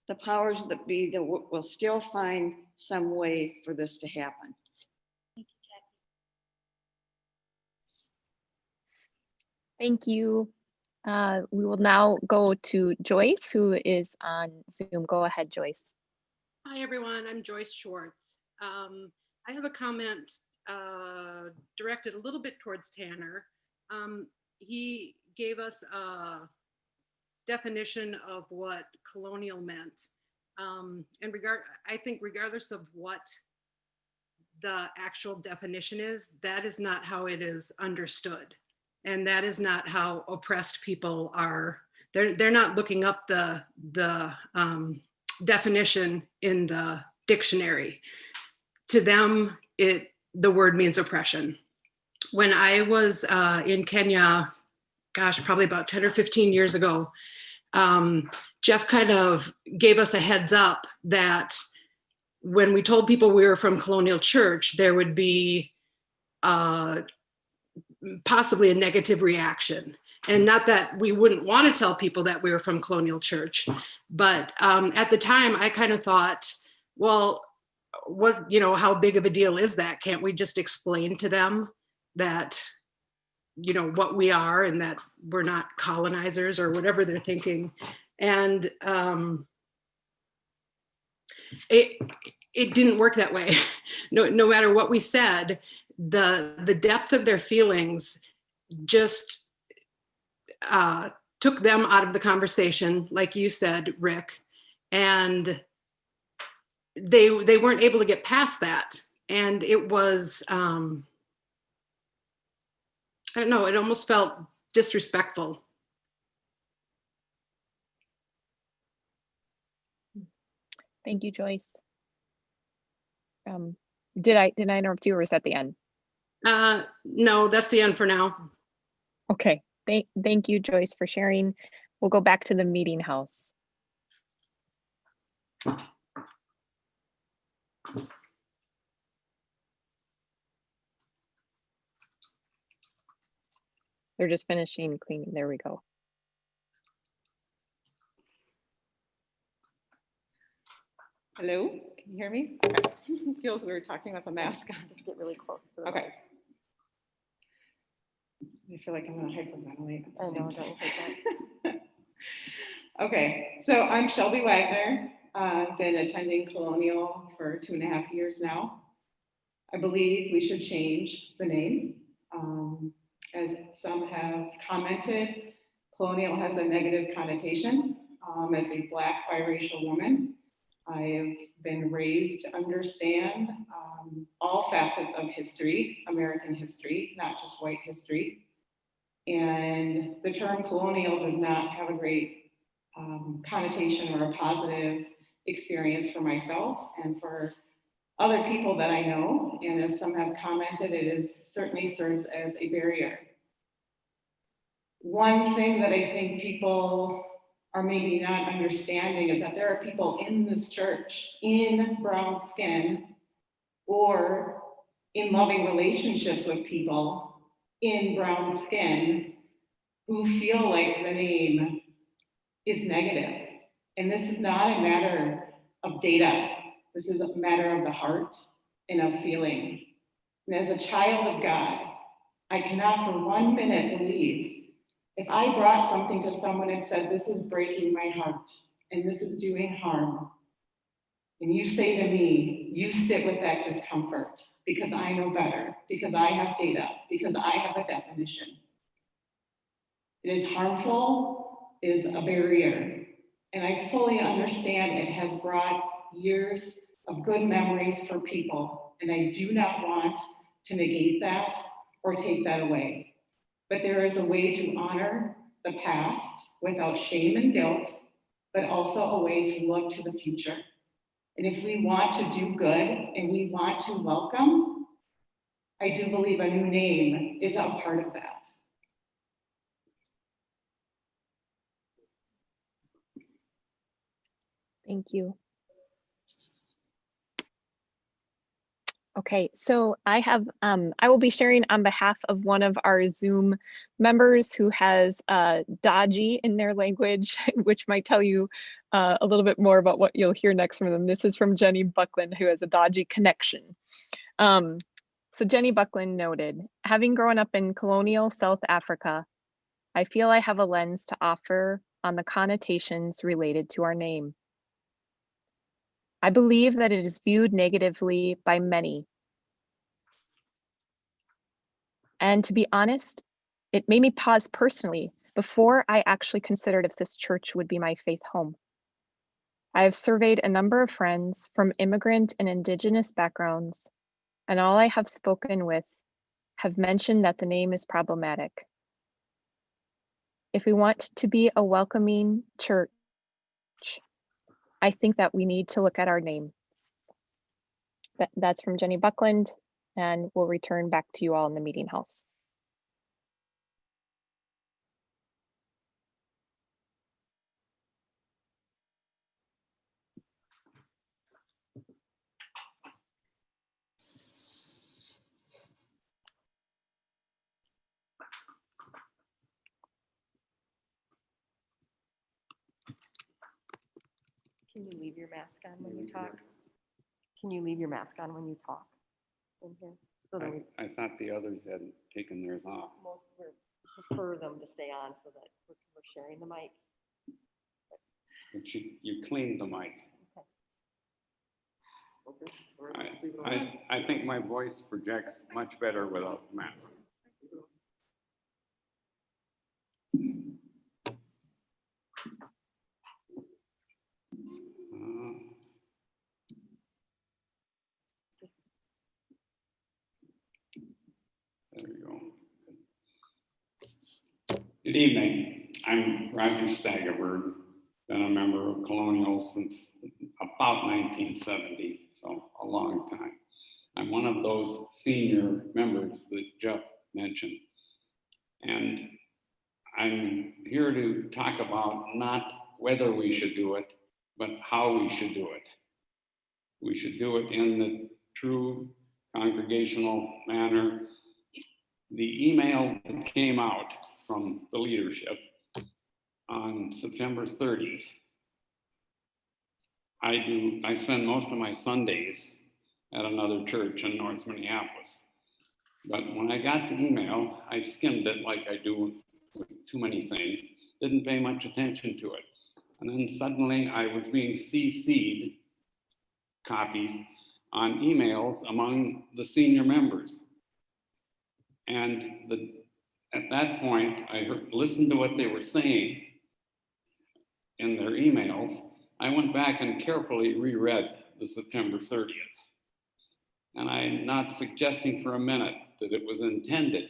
the powers that be that will still find some way for this to happen. Thank you. We will now go to Joyce, who is on Zoom. Go ahead, Joyce. Hi, everyone. I'm Joyce Schwartz. I have a comment directed a little bit towards Tanner. He gave us a definition of what colonial meant. I think regardless of what the actual definition is, that is not how it is understood. And that is not how oppressed people are. They're not looking up the definition in the dictionary. To them, the word means oppression. When I was in Kenya, gosh, probably about 10 or 15 years ago, Jeff kind of gave us a heads up that when we told people we were from Colonial Church, there would be possibly a negative reaction. And not that we wouldn't want to tell people that we were from Colonial Church, but at the time I kind of thought, well, how big of a deal is that? Can't we just explain to them that, what we are and that we're not colonizers or whatever they're thinking? And it didn't work that way. No matter what we said, the depth of their feelings just took them out of the conversation, like you said, Rick, and they weren't able to get past that. And it was, I don't know, it almost felt disrespectful. Thank you, Joyce. Did I interrupt you, or was that the end? No, that's the end for now. Okay, thank you, Joyce, for sharing. We'll go back to the meeting house. They're just finishing cleaning. There we go. Hello, can you hear me? Okay. Feels weird talking with a mask on. Just get really close. Okay. I feel like I'm gonna hyperventilate. Oh no, don't hurt that. Okay, so I'm Shelby Wagner. I've been attending Colonial for 2.5 years now. I believe we should change the name. As some have commented, colonial has a negative connotation. As a Black biracial woman, I have been raised to understand all facets of history, American history, not just white history. And the term colonial does not have a great connotation or a positive experience for myself and for other people that I know. And as some have commented, certainly serves as a barrier. One thing that I think people are maybe not understanding is that there are people in this church in brown skin or in loving relationships with people in brown skin who feel like the name is negative. And this is not a matter of data. This is a matter of the heart and of feeling. And as a child of God, I cannot for 1 minute believe if I brought something to someone and said, this is breaking my heart and this is doing harm, and you say to me, you sit with that discomfort because I know better, because I have data, because I have a definition. It is harmful, it is a barrier. And I fully understand it has brought years of good memories for people. And I do not want to negate that or take that away. But there is a way to honor the past without shame and guilt, but also a way to look to the future. And if we want to do good and we want to welcome, I do believe a new name is a part of that. Thank you. Okay, so I will be sharing on behalf of one of our Zoom members who has dodgy in their language, which might tell you a little bit more about what you'll hear next from them. This is from Jenny Buckland, who has a dodgy connection. So Jenny Buckland noted, having grown up in colonial South Africa, I feel I have a lens to offer on the connotations related to our name. I believe that it is viewed negatively by many. And to be honest, it made me pause personally before I actually considered if this church would be my faith home. I have surveyed a number of friends from immigrant and indigenous backgrounds, and all I have spoken with have mentioned that the name is problematic. If we want to be a welcoming church, I think that we need to look at our name. That's from Jenny Buckland, and we'll return back to you all in the meeting house. Can you leave your mask on when you talk? Can you leave your mask on when you talk in here? So that we I thought the others had taken theirs off. most prefer them to stay on so that we're sharing the mic. But you cleaned the mic. I think my voice projects much better without the mask. There we go. Good evening. I'm Roger Staggerberg. Been a member of Colonial since about 1970, so a long time. I'm one of those senior members that Jeff mentioned. And I'm here to talk about not whether we should do it, but how we should do it. We should do it in the true congregational manner. The email that came out from the leadership on September 30. I spend most of my Sundays at another church in North Minneapolis. But when I got the email, I skimmed it like I do with too many things, didn't pay much attention to it. And then suddenly I was being CC'd copies on emails among the senior members. And at that point, I listened to what they were saying in their emails. I went back and carefully reread the September 30th. And I'm not suggesting for a minute that it was intended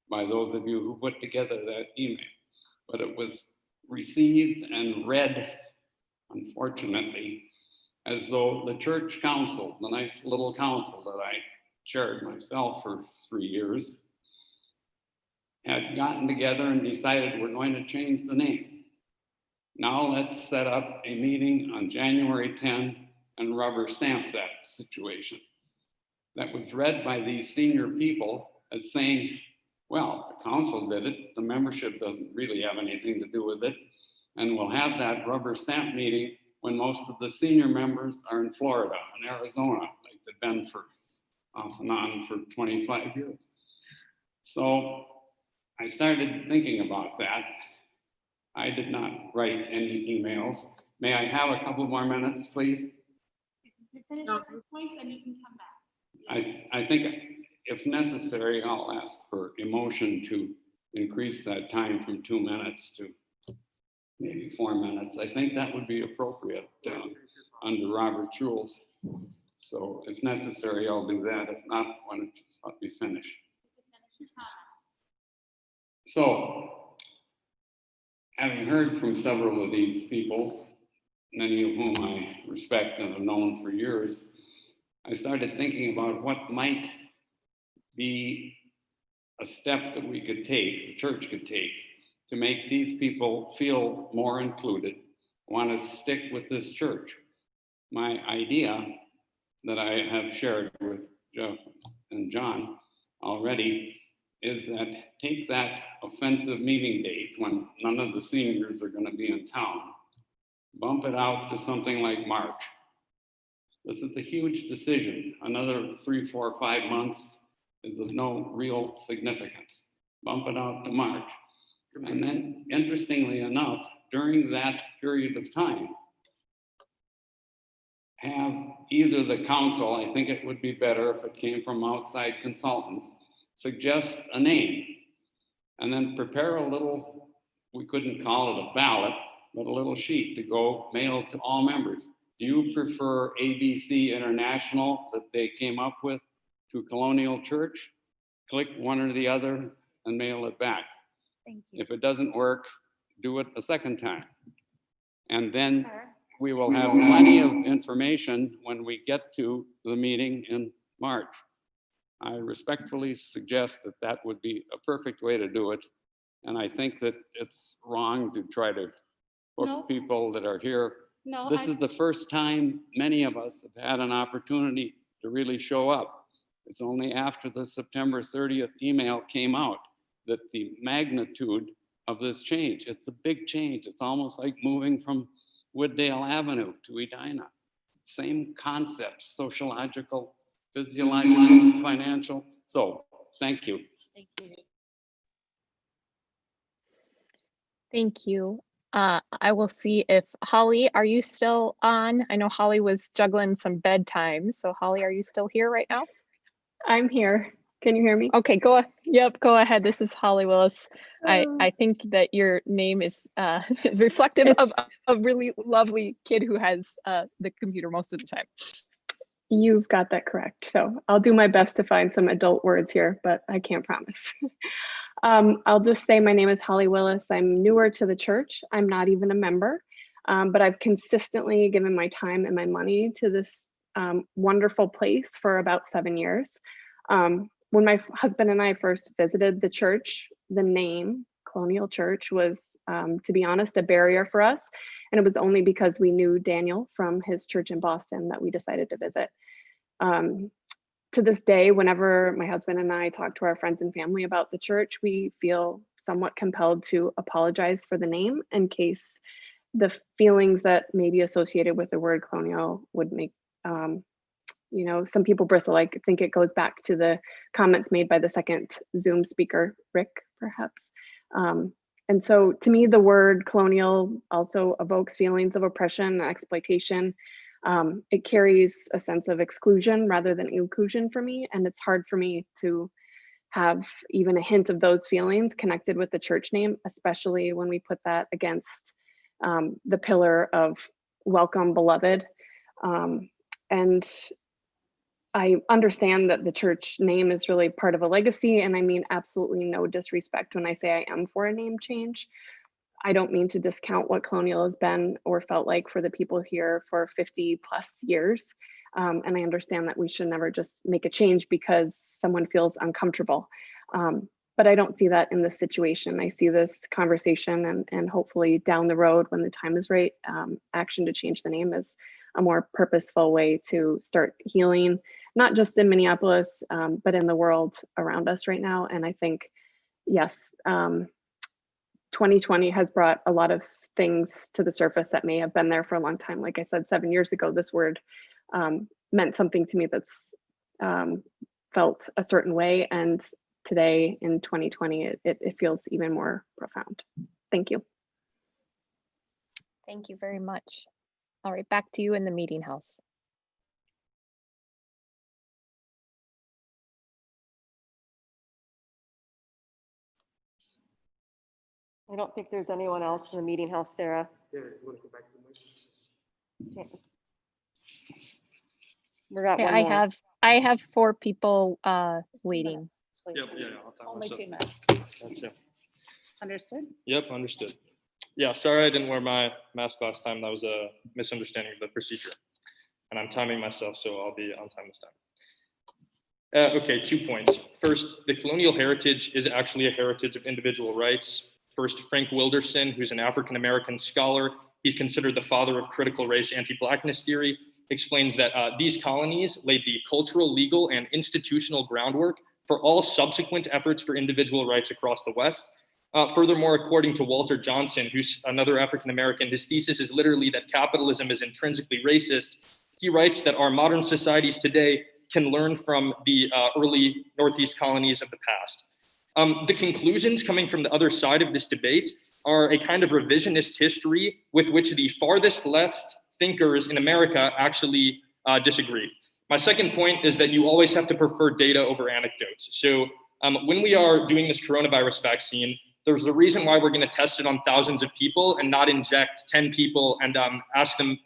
by those of you who put together that email, but it was received and read, unfortunately, as though the church council, the nice little council that I chaired myself for 3 years, had gotten together and decided we're going to change the name. Now let's set up a meeting on January 10 and rubber stamp that situation. That was read by these senior people as saying, well, the council did it, the membership doesn't really have anything to do with it, and we'll have that rubber stamp meeting when most of the senior members are in Florida and Arizona, like they've been for off and on for 25 years. So I started thinking about that. I did not write any emails. May I have a couple more minutes, please? You finish your point, then you can come back. I think if necessary, I'll ask for a motion to increase that time from 2 minutes to maybe 4 minutes. I think that would be appropriate under Robert's rules. So if necessary, I'll do that. If not, why don't you let me finish? So, having heard from several of these people, many of whom I respect and have known for years, I started thinking about what might be a step that we could take, the church could take, to make these people feel more included, want to stick with this church. My idea that I have shared with Jeff and John already is that take that offensive meeting date when none of the seniors are going to be in town, bump it out to something like March. This is a huge decision. Another 3, 4, 5 months is of no real significance. Bump it out to March. And then, interestingly enough, during that period of time, have either the council, I think it would be better if it came from outside consultants, suggest a name, and then prepare a little, we couldn't call it a ballot, but a little sheet to go mail to all members. Do you prefer ABC International that they came up with to Colonial Church? Click one or the other and mail it back. Thank you. If it doesn't work, do it a second time. And then we will have plenty of information when we get to the meeting in March. I respectfully suggest that that would be a perfect way to do it. And I think that it's wrong to try to book No. people that are here. No, This is the first time many of us have had an opportunity to really show up. It's only after the September 30th email came out that the magnitude of this change, it's a big change. It's almost like moving from Wooddale Avenue to Edina. Same concepts, sociological, physiological, financial. So, thank you. Thank you. Thank you. I will see if Holly, are you still on? I know Holly was juggling some bedtime. So Holly, are you still here right now? I'm here. Can you hear me? Okay, yep, go ahead. This is Holly Willis. I think that your name is is reflective of a really lovely kid who has the computer most of the time. You've got that correct. So I'll do my best to find some adult words here, but I can't promise. I'll just say my name is Holly Willis. I'm newer to the church. I'm not even a member, but I've consistently given my time and my money to this wonderful place for about 7 years. When my husband and I first visited the church, the name Colonial Church was, to be honest, a barrier for us. And it was only because we knew Daniel from his church in Boston that we decided to visit. To this day, whenever my husband and I talk to our friends and family about the church, we feel somewhat compelled to apologize for the name in case the feelings that may be associated with the word colonial would make, you know, some people bristle. I think it goes back to the comments made by the second Zoom speaker, Rick, perhaps. And so to me, the word colonial also evokes feelings of oppression and exploitation. It carries a sense of exclusion rather than inclusion for me. And it's hard for me to have even a hint of those feelings connected with the church name, especially when we put that against the pillar of welcome, beloved. And I understand that the church name is really part of a legacy, and I mean absolutely no disrespect when I say I am for a name change. I don't mean to discount what Colonial has been or felt like for the people here for 50 plus years. And I understand that we should never just make a change because someone feels uncomfortable. But I don't see that in this situation. I see this conversation and hopefully down the road when the time is right, action to change the name is a more purposeful way to start healing, not just in Minneapolis, but in the world around us right now. And I think, yes, 2020 has brought a lot of things to the surface that may have been there for a long time. Like I said, 7 years ago, this word meant something to me that's felt a certain way. And today in 2020, it feels even more profound. Thank you. Thank you very much. All right, back to you in the meeting house. I don't think there's anyone else in the meeting house, Sarah. Okay. We got Okay, one more. I have 4 people waiting. Yep, yeah, I'll time Only myself. 2 minutes. That's it. Understood? Yep, understood. Yeah, sorry I didn't wear my mask last time. That was a misunderstanding of the procedure. And I'm timing myself, so I'll be on time this time. Okay, 2 points. First, the colonial heritage is actually a heritage of individual rights. First, Frank Wilderson, who's an African-American scholar, he's considered the father of critical race anti-blackness theory, explains that these colonies laid the cultural, legal, and institutional groundwork for all subsequent efforts for individual rights across the West. Furthermore, according to Walter Johnson, who's another African-American, his thesis is literally that capitalism is intrinsically racist. He writes that our modern societies today can learn from the early Northeast colonies of the past. The conclusions coming from the other side of this debate are a kind of revisionist history with which the farthest left thinkers in America actually disagree. My second point is that you always have to prefer data over anecdotes. So when we are doing this coronavirus vaccine, there's a reason why we're going to test it on thousands of people and not inject 10 people and ask them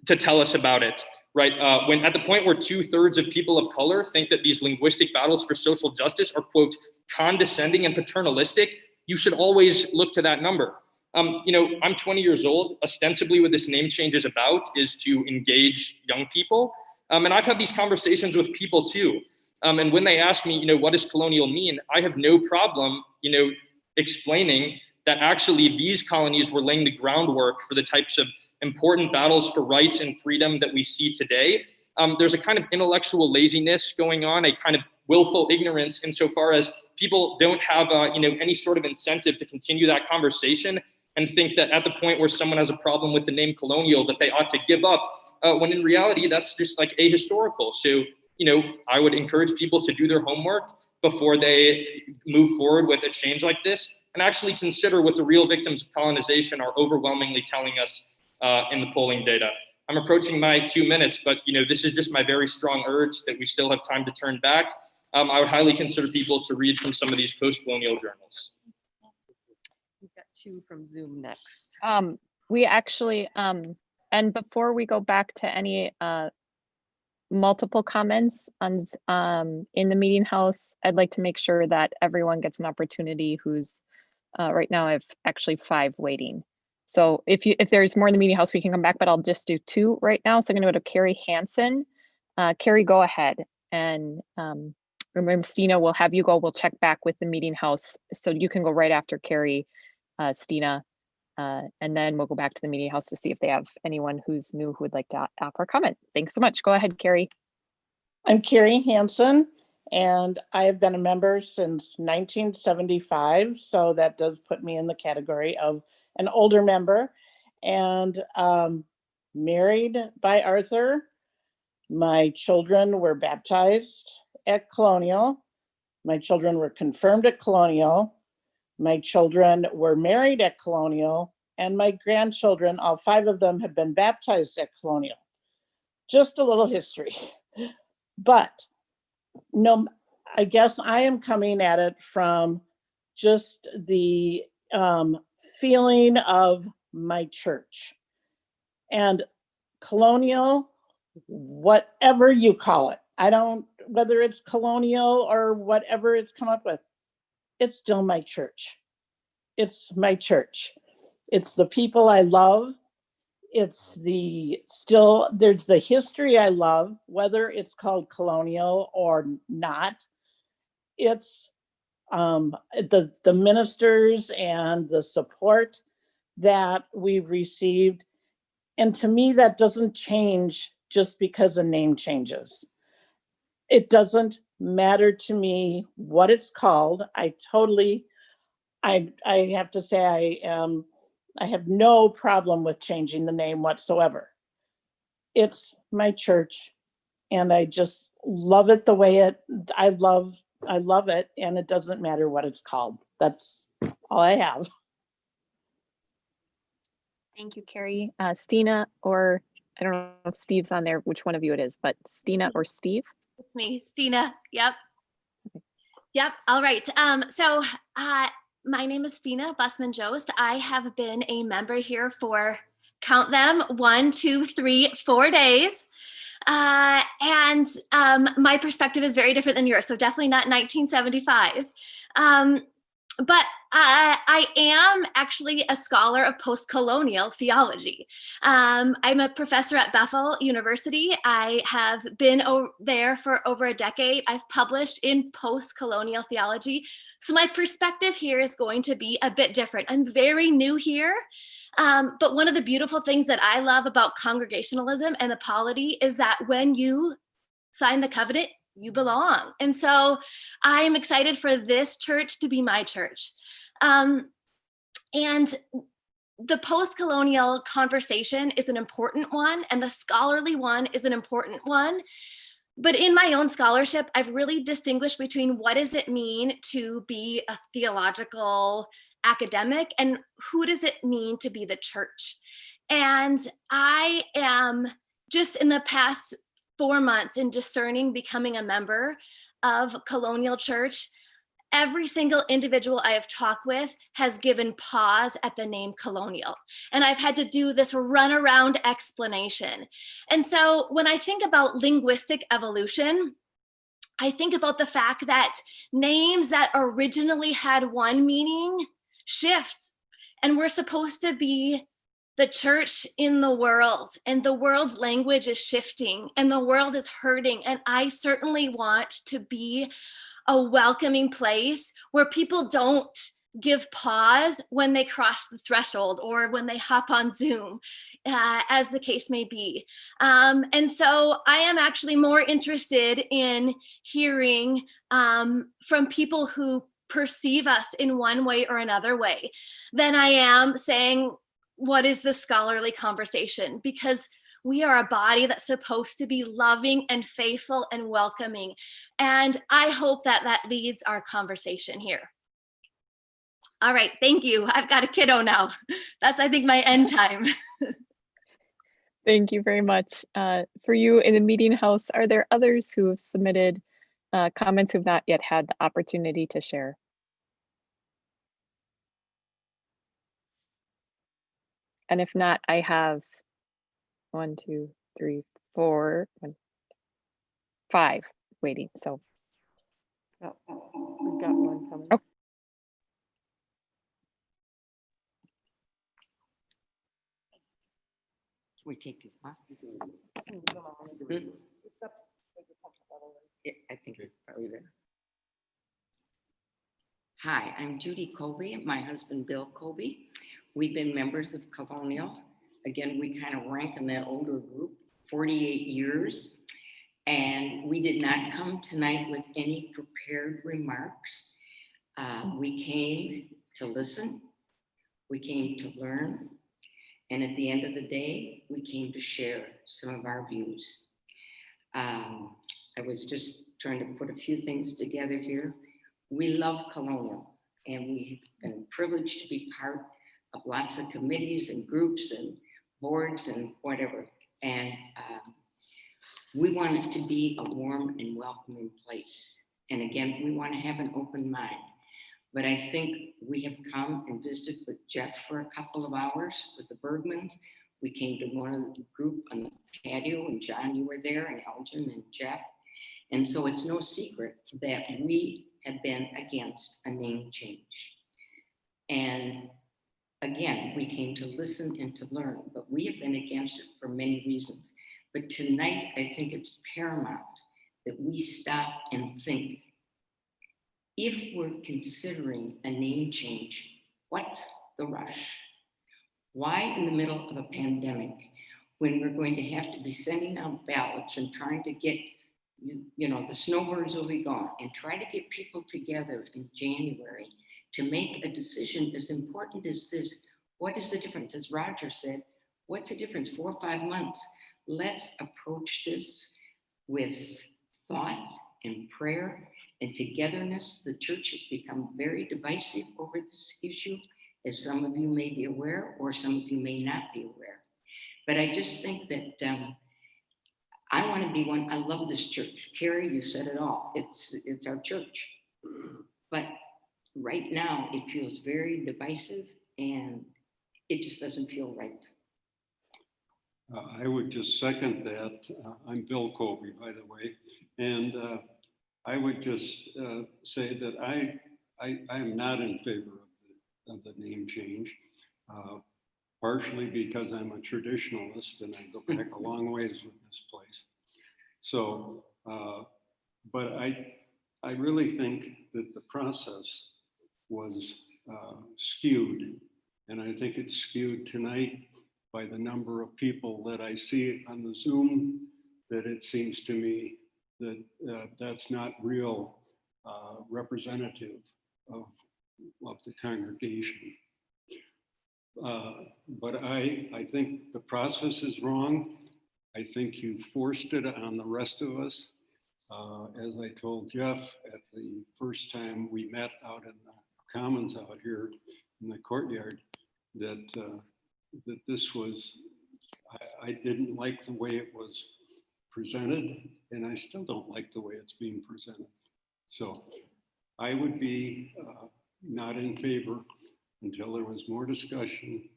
to tell us about it, right? When at the point where 2/3 of people of color think that these linguistic battles for social justice are, quote, condescending and paternalistic, you should always look to that number. You know, I'm 20 years old. Ostensibly what this name change is about is to engage young people. And I've had these conversations with people too. And when they ask me, you know, what does colonial mean? I have no problem, you know, explaining that actually these colonies were laying the groundwork for the types of important battles for rights and freedom that we see today. There's a kind of intellectual laziness going on, a kind of willful ignorance insofar as people don't have you know, any sort of incentive to continue that conversation and think that at the point where someone has a problem with the name colonial that they ought to give up, when in reality that's just like ahistorical. So, you know, I would encourage people to do their homework before they move forward with a change like this and actually consider what the real victims of colonization are overwhelmingly telling us in the polling data. I'm approaching my 2 minutes, but you know, this is just my very strong urge that we still have time to turn back. I would highly consider people to read from some of these post-colonial journals. We've got 2 from Zoom next. We actually, and before we go back to any multiple comments on in the meeting house, I'd like to make sure that everyone gets an opportunity who's right now I have actually 5 waiting. So if there's more in the meeting house, we can come back, but I'll just do 2 right now. So I'm gonna go to Carrie Hansen. Carrie, go ahead. And remember, Stina, we'll have you go, we'll check back with the meeting house. So you can go right after Carrie, Stina, and then we'll go back to the meeting house to see if they have anyone who's new who would like to offer a comment. Thanks so much. Go ahead, Carrie. I'm Carrie Hansen, and I have been a member since 1975. So that does put me in the category of an older member, and married by Arthur. My children were baptized at Colonial. My children were confirmed at Colonial. My children were married at Colonial, and my grandchildren, all 5 of them, have been baptized at Colonial. Just a little history. But no, I guess I am coming at it from just the feeling of my church. And Colonial, whatever you call it, I don't, whether it's Colonial or whatever it's come up with, it's still my church. It's my church. It's the people I love. It's there's the history I love, whether it's called Colonial or not. It's the ministers and the support that we've received. And to me, that doesn't change just because a name changes. It doesn't matter to me what it's called. I have to say I have no problem with changing the name whatsoever. It's my church and I just love it the way I love it, and it doesn't matter what it's called. That's all I have. Thank you, Carrie. Stina, or I don't know if Steve's on there, which one of you it is, but Stina or Steve? It's me, Stina. Yep. Yep. All right. So my name is Stina Bussman Jost. I have been a member here for, count them, 1, 2, 3, 4 days. And my perspective is very different than yours. So definitely not 1975. But I am actually a scholar of post-colonial theology. I'm a professor at Bethel University. I have been there for over a decade. I've published in post-colonial theology. So my perspective here is going to be a bit different. I'm very new here. But one of the beautiful things that I love about congregationalism and the polity is that when you sign the covenant, you belong. And so I am excited for this church to be my church. And the post-colonial conversation is an important one, and the scholarly one is an important one. But in my own scholarship, I've really distinguished between what does it mean to be a theological academic and who does it mean to be the church. And I am just in the past 4 months in discerning becoming a member of Colonial Church, every single individual I have talked with has given pause at the name Colonial. And I've had to do this runaround explanation. And so when I think about linguistic evolution, I think about the fact that names that originally had one meaning shift. And we're supposed to be the church in the world, and the world's language is shifting and the world is hurting. And I certainly want to be a welcoming place where people don't give pause when they cross the threshold or when they hop on Zoom, as the case may be. And so I am actually more interested in hearing from people who perceive us in one way or another way than I am saying, what is the scholarly conversation? Because we are a body that's supposed to be loving and faithful and welcoming. And I hope that that leads our conversation here. All right, thank you. I've got a kiddo now. That's, I think, my end time. Thank you very much. For you in the meeting house, are there others who have submitted comments who've not yet had the opportunity to share? And if not, I have 1, 2, 3, 4, 5 waiting. So Oh, we've got one coming. Oh. Can we take these off? Yeah, I think it's probably there. Hi, I'm Judy Colby, my husband Bill Colby. We've been members of Colonial. Again, we kind of rank in that older group, 48 years. And we did not come tonight with any prepared remarks. We came to listen. We came to learn. And at the end of the day, we came to share some of our views. I was just trying to put a few things together here. We love Colonial, and we've been privileged to be part of lots of committees and groups and boards and whatever. And we want it to be a warm and welcoming place. And again, we want to have an open mind. But I think we have come and visited with Jeff for a couple of hours with the Bergmans. We came to one of the group on the patio, and John, you were there, and Elgin and Jeff. And so it's no secret that we have been against a name change. And again, we came to listen and to learn, but we have been against it for many reasons. But tonight, I think it's paramount that we stop and think, if we're considering a name change, what's the rush? Why in the middle of a pandemic, when we're going to have to be sending out ballots and trying to get, you know, the snowbirds will be gone, and try to get people together in January to make a decision as important as this? What is the difference? As Roger said, what's the difference? 4 or 5 months. Let's approach this with thought and prayer and togetherness. The church has become very divisive over this issue, as some of you may be aware, or some of you may not be aware. But I just think that I want to be one. I love this church. Carrie, you said it all. It's our church. But right now, it feels very divisive, and it just doesn't feel right. I would just second that. I'm Bill Colby, by the way. And I would just say that I am not in favor of the name change, partially because I'm a traditionalist and I go back a long ways with this place. So, but I really think that the process was skewed, and I think it's skewed tonight by the number of people that I see on the Zoom, that it seems to me that that's not real representative of the congregation. But I think the process is wrong. I think you forced it on the rest of us. As I told Jeff at the first time we met out in the Commons out here in the courtyard, that this was, I didn't like the way it was presented, and I still don't like the way it's being presented. So I would be not in favor until there was more discussion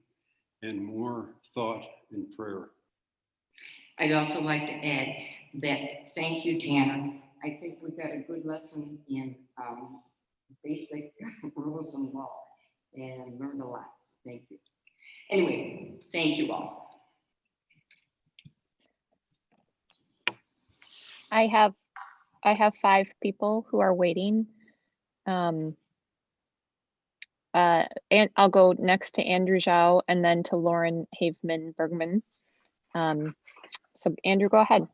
and more thought and prayer. I'd also like to add that, thank you, Tanner. I think we got a good lesson in basic rules and law and learned a lot. Thank you. Anyway, thank you all. I have 5 people who are waiting. And I'll go next to Andrew Zhao and then to Lauren Haveman Bergman. So Andrew, go ahead.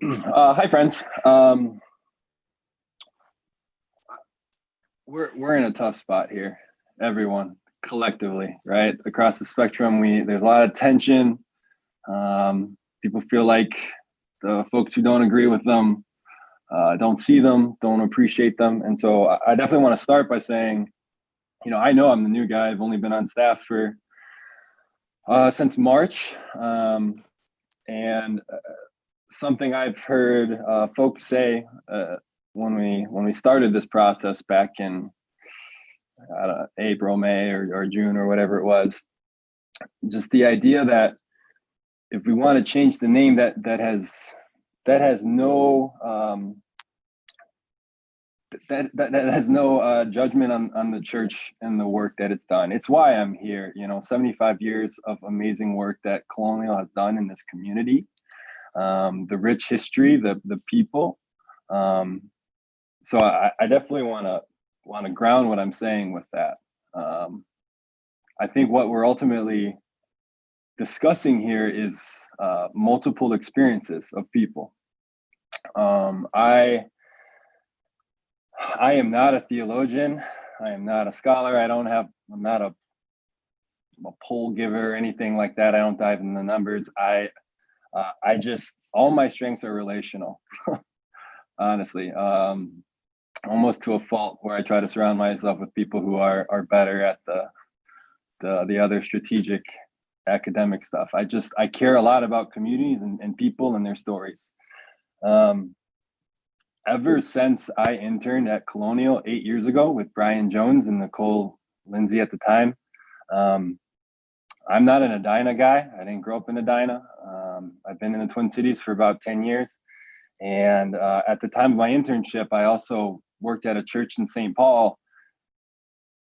Hi, friends. We're in a tough spot here, everyone, collectively, right? Across the spectrum, there's a lot of tension. People feel like the folks who don't agree with them don't see them, don't appreciate them. And so I definitely want to start by saying, you know I'm the new guy. I've only been on staff for since March. And something I've heard folks say when we started this process back in April, May, or June, or whatever it was, just the idea that if we want to change the name, that has no judgment on the church and the work that it's done. It's why I'm here. 75 years of amazing work that Colonial has done in this community, the rich history, the people. So I definitely want to ground what I'm saying with that. I think what we're ultimately discussing here is multiple experiences of people. I am not a theologian. I am not a scholar. I'm not a poll giver or anything like that. I don't dive in the numbers. I just, all my strengths are relational, honestly, almost to a fault, where I try to surround myself with people who are better at the other strategic academic stuff. I care a lot about communities and people and their stories. ever since I interned at Colonial 8 years ago with Brian Jones and Nicole Lindsay at the time. I'm not an Edina guy. I didn't grow up in Edina. I've been in the Twin Cities for about 10 years. And at the time of my internship, I also worked at a church in St. Paul.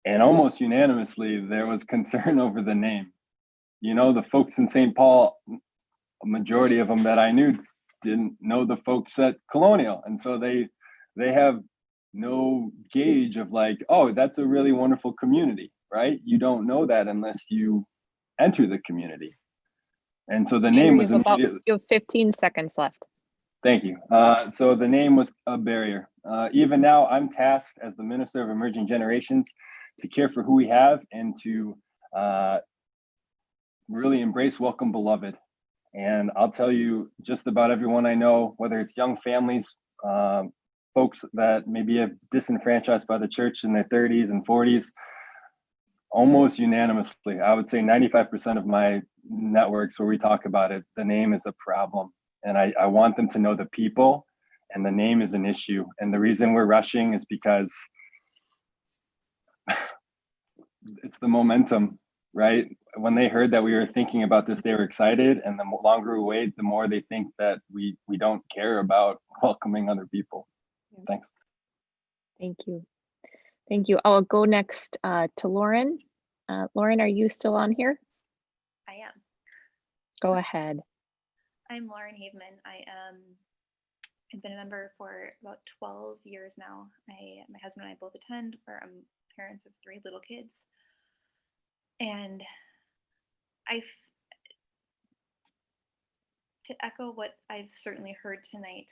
And almost unanimously, there was concern over the name. You know, the folks in St. Paul, a majority of them that I knew didn't know the folks at Colonial. And so they have no gauge of like, oh, that's a really wonderful community, right? You don't know that unless you enter the community. And so the name was immediately. You have 15 seconds left. Thank you. So the name was a barrier. Even now, I'm tasked as the Minister of Emerging Generations to care for who we have and to really embrace Welcome Beloved. And I'll tell you, just about everyone I know, whether it's young families, folks that maybe have disenfranchised by the church in their 30s and 40s, almost unanimously, I would say 95% of my networks where we talk about it, the name is a problem. And I want them to know the people, and the name is an issue. And the reason we're rushing is because it's the momentum, right? When they heard that we were thinking about this, they were excited. And the longer we wait, the more they think that we don't care about welcoming other people. Thanks. Thank you. Thank you. I'll go next to Lauren. Lauren, are you still on here? I am. Go ahead. I'm Lauren Haveman. I've been a member for about 12 years now. My husband and I both attend. We're parents of 3 little kids. And to echo what I've certainly heard tonight,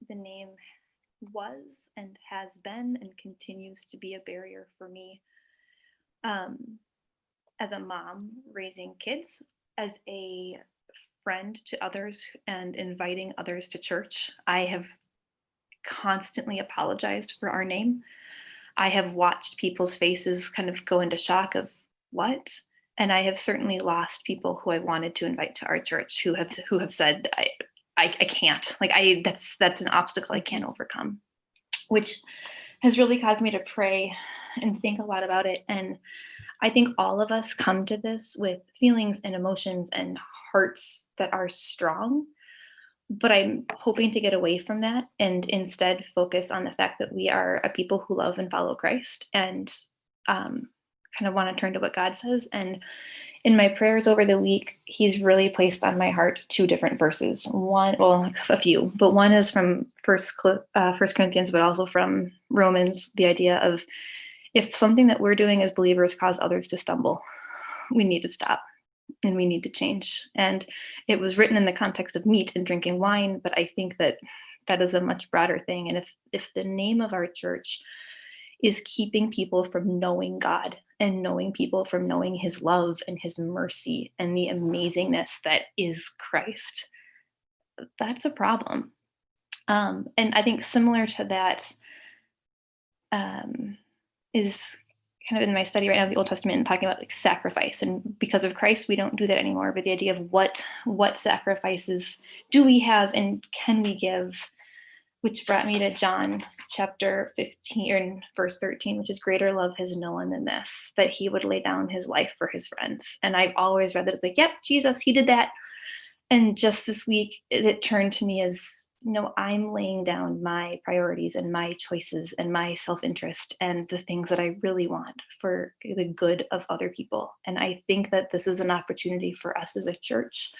the name was and has been and continues to be a barrier for me. As a mom raising kids, as a friend to others and inviting others to church, I have constantly apologized for our name. I have watched people's faces kind of go into shock of what? And I have certainly lost people who I wanted to invite to our church who have said, I can't, like that's an obstacle I can't overcome, which has really caused me to pray and think a lot about it. And I think all of us come to this with feelings and emotions and hearts that are strong, but I'm hoping to get away from that and instead focus on the fact that we are a people who love and follow Christ and kind of want to turn to what God says. And in my prayers over the week, he's really placed on my heart 2 different verses. One, well, a few, but one is from First Corinthians, but also from Romans, the idea of if something that we're doing as believers cause others to stumble, we need to stop and we need to change. And it was written in the context of meat and drinking wine, but I think that that is a much broader thing. And if the name of our church is keeping people from knowing God and knowing people from knowing his love and his mercy and the amazingness that is Christ, that's a problem. And I think similar to that is kind of in my study right now of the Old Testament and talking about like sacrifice. And because of Christ, we don't do that anymore. But the idea of what sacrifices do we have and can we give, which brought me to John chapter 15 or verse 13, which is greater love has no one than this, that he would lay down his life for his friends. And I've always read that it's like, yep, Jesus, he did that. And just this week, it turned to me as, no, I'm laying down my priorities and my choices and my self-interest and the things that I really want for the good of other people. And I think that this is an opportunity for us as a church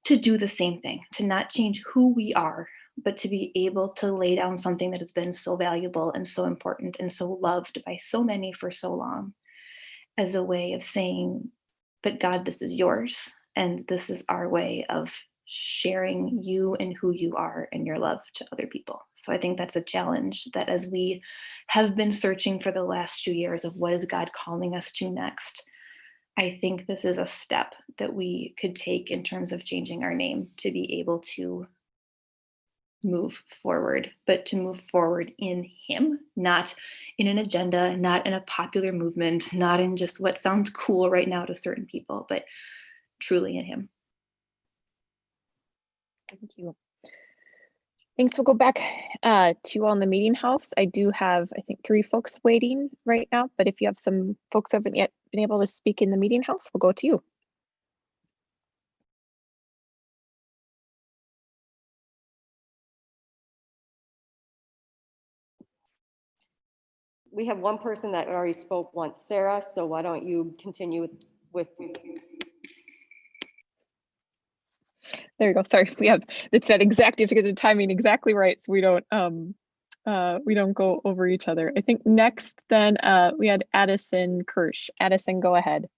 to do the same thing, to not change who we are, but to be able to lay down something that has been so valuable and so important and so loved by so many for so long as a way of saying, but God, this is yours. And this is our way of sharing you and who you are and your love to other people. So I think that's a challenge that as we have been searching for the last few years of what is God calling us to next, I think this is a step that we could take in terms of changing our name to be able to move forward, but to move forward in him, not in an agenda, not in a popular movement, not in just what sounds cool right now to certain people, but truly in him. Thank you. Thanks. We'll go back to you all in the meeting house. I do have, I think, 3 folks waiting right now, but if you have some folks who haven't yet been able to speak in the meeting house, we'll go to you. We have one person that already spoke once, Sarah, so why don't you continue with There you go. Sorry, it's that exact, you have to get the timing exactly right so we don't go over each other. I think next then we had Addison Kirsch. Addison, go ahead.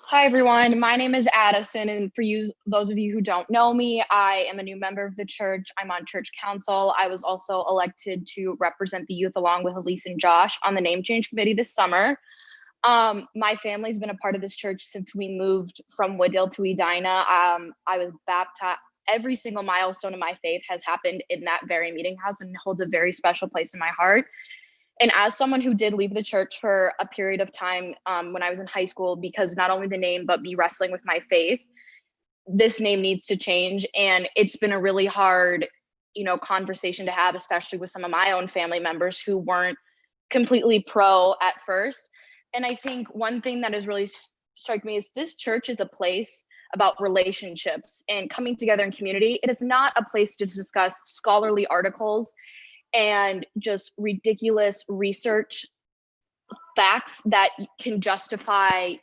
Hi, everyone. My name is Addison, and for those of you who don't know me, I am a new member of the church. I'm on church council. I was also elected to represent the youth along with Elise and Josh on the name change committee this summer. My family's been a part of this church since we moved from Wooddale to Edina. I was baptized. Every single milestone of my faith has happened in that very meeting house and holds a very special place in my heart. And as someone who did leave the church for a period of time when I was in high school, because not only the name, but me wrestling with my faith, this name needs to change. And it's been a really hard, conversation to have, especially with some of my own family members who weren't completely pro at first. And I think one thing that has really struck me is this church is a place about relationships and coming together in community. It is not a place to discuss scholarly articles and just ridiculous research facts that can justify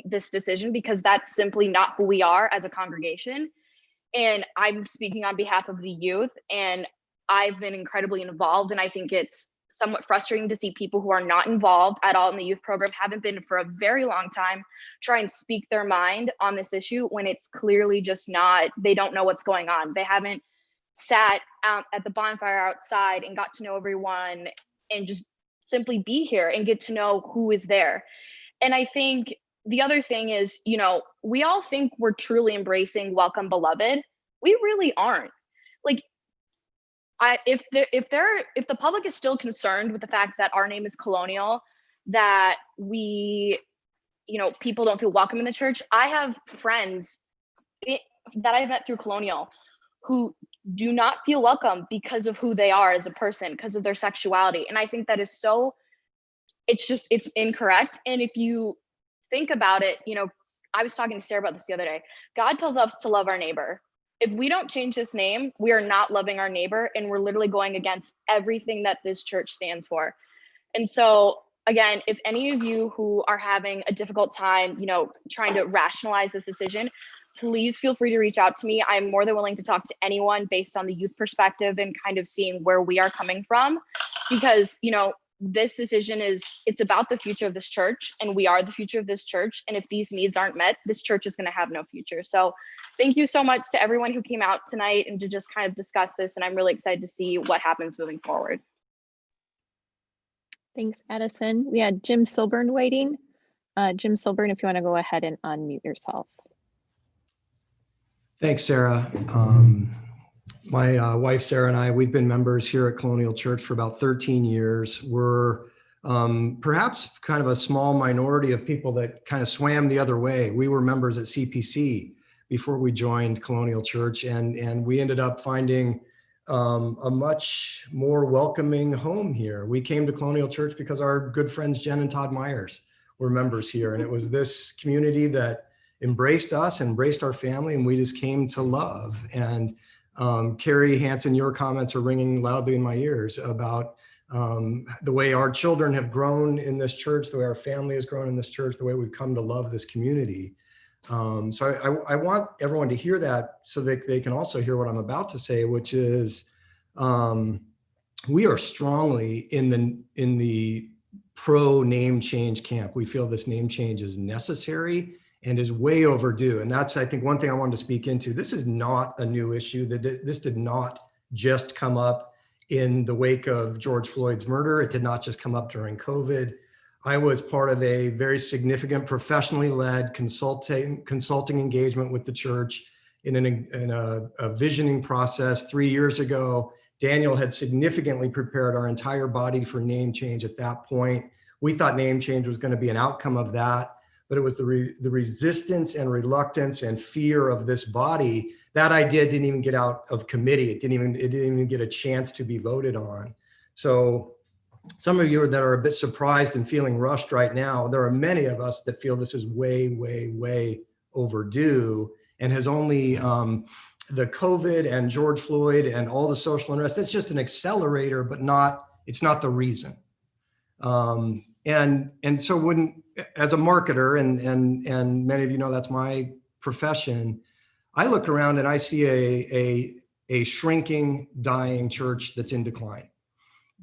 this decision, because that's simply not who we are as a congregation. And I'm speaking on behalf of the youth, and I've been incredibly involved, and I think it's somewhat frustrating to see people who are not involved at all in the youth program, haven't been for a very long time, try and speak their mind on this issue when it's clearly just not, they don't know what's going on. They haven't sat at the bonfire outside and got to know everyone and just simply be here and get to know who is there. And I think the other thing is, we all think we're truly embracing Welcome Beloved. We really aren't. Like, if the public is still concerned with the fact that our name is Colonial, that people don't feel welcome in the church, I have friends that I've met through Colonial who do not feel welcome because of who they are as a person, because of their sexuality. And I think that is it's incorrect. And if you think about it, I was talking to Sarah about this the other day. God tells us to love our neighbor. If we don't change this name, we are not loving our neighbor, and we're literally going against everything that this church stands for. And so, again, if any of you who are having a difficult time, trying to rationalize this decision, please feel free to reach out to me. I'm more than willing to talk to anyone based on the youth perspective and kind of seeing where we are coming from, because, this decision it's about the future of this church, and we are the future of this church. And if these needs aren't met, this church is going to have no future. So thank you so much to everyone who came out tonight and to just kind of discuss this. And I'm really excited to see what happens moving forward. Thanks, Addison. We had Jim Silburn waiting. Jim Silburn, if you want to go ahead and unmute yourself. Thanks, Sarah. My wife, Sarah, and I, we've been members here at Colonial Church for about 13 years. We're perhaps kind of a small minority of people that kind of swam the other way. We were members at CPC before we joined Colonial Church, and we ended up finding a much more welcoming home here. We came to Colonial Church because our good friends Jen and Todd Myers were members here, and it was this community that embraced us, embraced our family, and we just came to love. And Carrie Hansen, your comments are ringing loudly in my ears about the way our children have grown in this church, the way our family has grown in this church, the way we've come to love this community. So I want everyone to hear that so that they can also hear what I'm about to say, which is we are strongly in the pro name change camp. We feel this name change is necessary and is way overdue. And that's, I think, one thing I wanted to speak into. This is not a new issue. This did not just come up in the wake of George Floyd's murder. It did not just come up during COVID. I was part of a very significant professionally led consulting engagement with the church in a visioning process 3 years ago. Daniel had significantly prepared our entire body for name change at that point. We thought name change was going to be an outcome of that. but it was the resistance and reluctance and fear of this body. That idea didn't even get out of committee. It didn't even get a chance to be voted on. So some of you that are a bit surprised and feeling rushed right now, there are many of us that feel this is way, way, way overdue, and has only the COVID and George Floyd and all the social unrest, that's just an accelerator, but it's not the reason. And so when, as a marketer, and many of you know that's my profession, I look around and I see a shrinking, dying church that's in decline.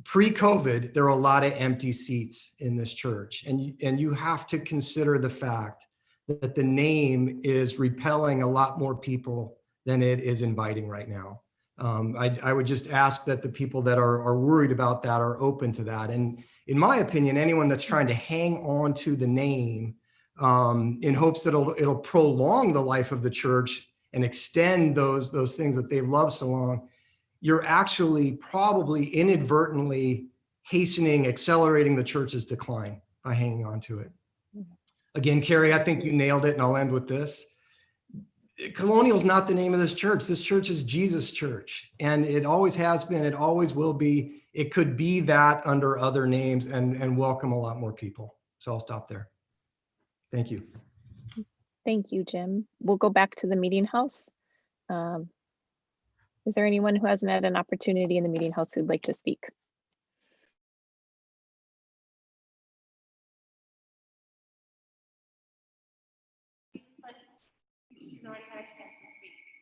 Pre-COVID, there are a lot of empty seats in this church, and you have to consider the fact that the name is repelling a lot more people than it is inviting right now. I would just ask that the people that are worried about that are open to that. And in my opinion, anyone that's trying to hang on to the name in hopes that it'll prolong the life of the church and extend those things that they've loved so long, you're actually probably inadvertently accelerating the church's decline by hanging on to it. Again, Carrie, I think you nailed it, and I'll end with this. Colonial is not the name of this church. This church is Jesus' church, and it always has been, it always will be. It could be that under other names and welcome a lot more people. So I'll stop there. Thank you. Thank you, Jim. We'll go back to the meeting house. Is there anyone who hasn't had an opportunity in the meeting house who'd like to speak?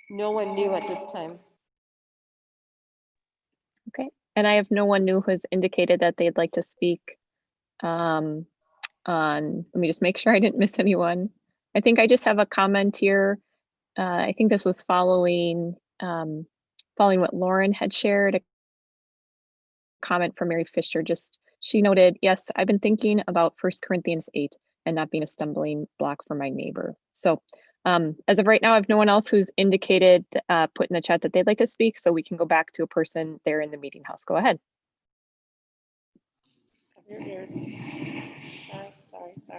No one new at this time. Okay, and I have no one new who has indicated that they'd like to speak on, let me just make sure I didn't miss anyone. I think I just have a comment here. I think this was following what Lauren had shared, a comment from Mary Fisher. She noted, yes, I've been thinking about 1 Corinthians 8 and not being a stumbling block for my neighbor. So as of right now, I have no one else who's indicated, put in the chat that they'd like to speak, so we can go back to a person there in the meeting house. Go ahead. Cover your ears. Sorry. I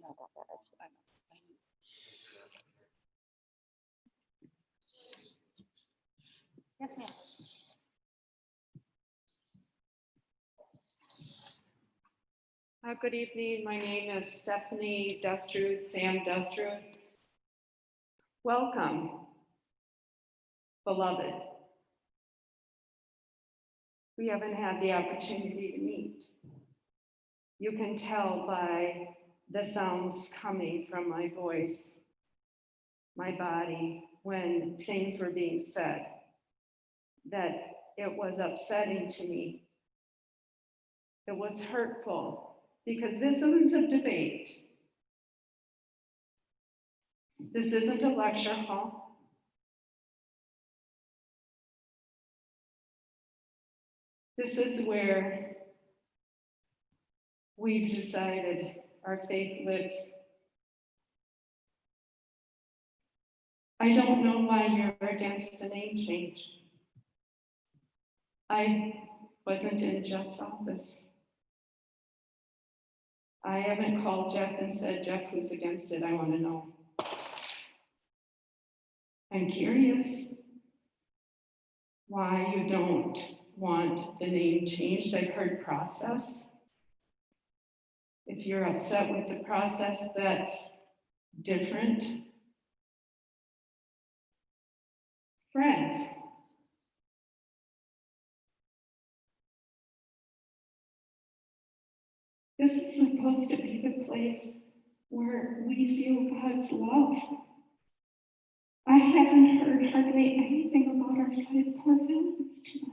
know about that. I know. Yes, ma'am. Good evening. My name is Stephanie Destrud, Sam Destrud. Welcome, beloved. We haven't had the opportunity to meet. You can tell by the sounds coming from my voice, my body, when things were being said, that it was upsetting to me. It was hurtful. Because this isn't a debate. This isn't a lecture hall. This is where we've decided our faith lives. I don't know why you're against the name change. I wasn't in Jeff's office. I haven't called Jeff and said, Jeff, who's against it? I want to know. I'm curious why you don't want the name changed. I've heard process. If you're upset with the process, that's different. Friends. This is supposed to be the place where we feel God's love. I haven't heard hardly anything about our 5 core values tonight.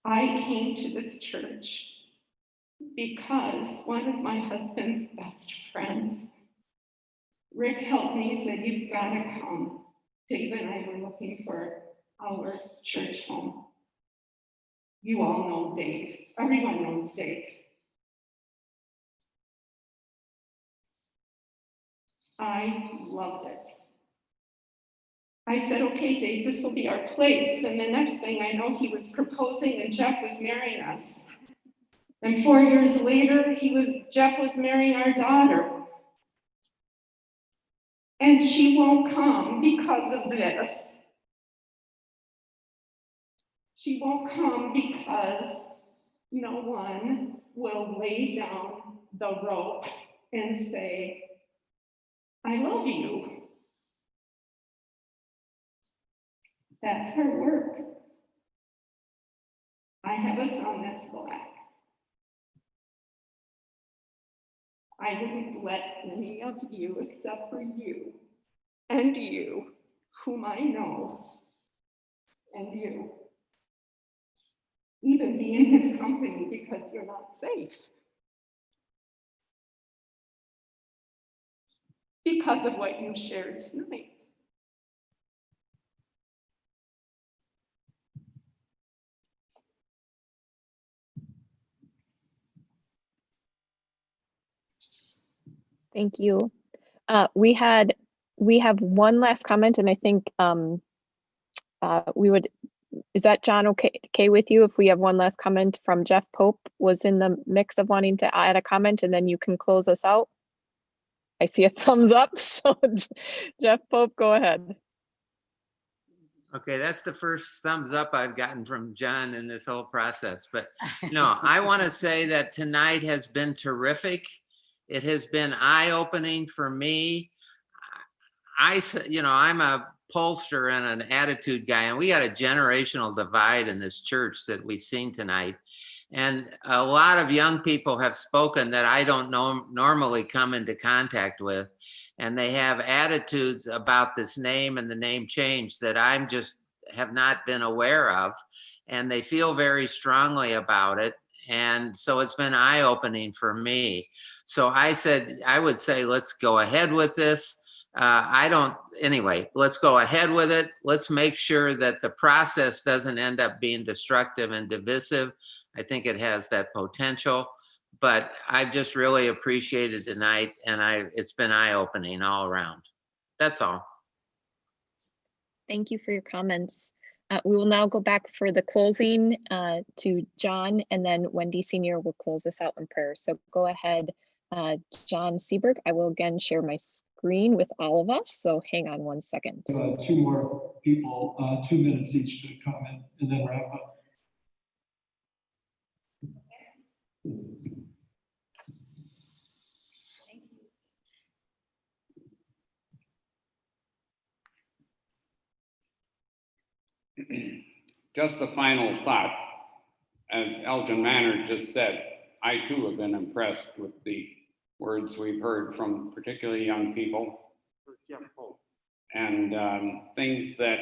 I came to this church because one of my husband's best friends, Rick, helped me and said, you've got to come. Dave and I were looking for our church home. You all know Dave. Everyone knows Dave. I loved it. I said, okay, Dave, this will be our place. And the next thing I know, he was proposing and Jeff was marrying us. And 4 years later, Jeff was marrying our daughter. And she won't come because of this. She won't come because no one will lay down the rope and say, I love you. That's her work. I have a son that's Black. I wouldn't let any of you except for you and you, whom I know, and you, even be in his company because you're not safe. Because of what you shared tonight. Thank you. We have one last comment, and I think is that John okay with you if we have one last comment from Jeff Pope was in the mix of wanting to add a comment, and then you can close us out? I see a thumbs up, so Jeff Pope, go ahead. Okay, that's the first thumbs up I've gotten from John in this whole process. But no, I want to say that tonight has been terrific. It has been eye-opening for me. I'm a pollster and an attitude guy, and we got a generational divide in this church that we've seen tonight. And a lot of young people have spoken that I don't normally come into contact with. And they have attitudes about this name and the name change that I'm just have not been aware of. And they feel very strongly about it. And so it's been eye-opening for me. So I would say, let's go ahead with this. Anyway, let's go ahead with it. Let's make sure that the process doesn't end up being destructive and divisive. I think it has that potential, but I've just really appreciated tonight, and it's been eye-opening all around. That's all. Thank you for your comments. We will now go back for the closing to John, and then Wendy Senior will close us out in prayer. So go ahead, John Seberg. I will again share my screen with all of us, so hang on one second. Two more people, 2 minutes each to comment and then wrap up. Just a final thought. As Elgin Manor just said, I too have been impressed with the words we've heard from particularly young people and things that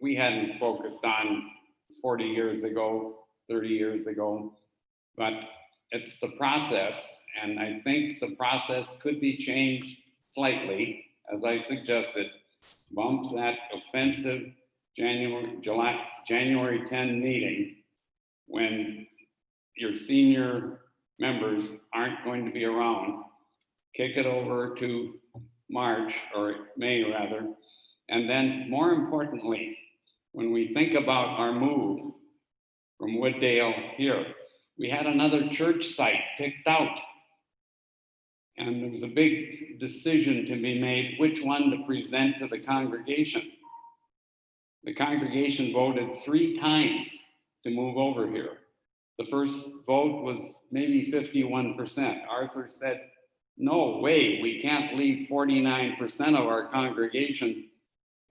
we hadn't focused on 40 years ago, 30 years ago, but it's the process. And I think the process could be changed slightly, as I suggested. Bump that offensive January 10 meeting when your senior members aren't going to be around. Kick it over to March, or May rather. And then more importantly, when we think about our move from Wooddale here, we had another church site picked out. And there was a big decision to be made which one to present to the congregation. The congregation voted 3 times to move over here. The first vote was maybe 51%. Arthur said, no way, we can't leave 49% of our congregation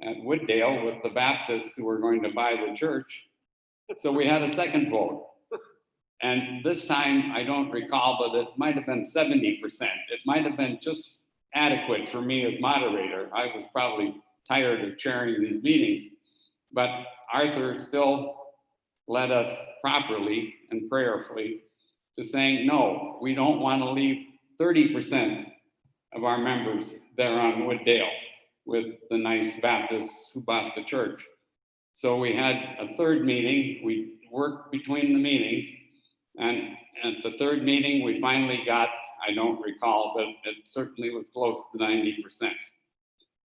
at Wooddale with the Baptists who were going to buy the church. So we had a second vote. And this time, I don't recall, but it might have been 70%. It might have been just adequate for me as moderator. I was probably tired of chairing these meetings, but Arthur still led us properly and prayerfully to saying, no, we don't want to leave 30% of our members there on Wooddale with the nice Baptists who bought the church. So we had a third meeting. We worked between the meetings. And at the third meeting, we finally got, I don't recall, but it certainly was close to 90%.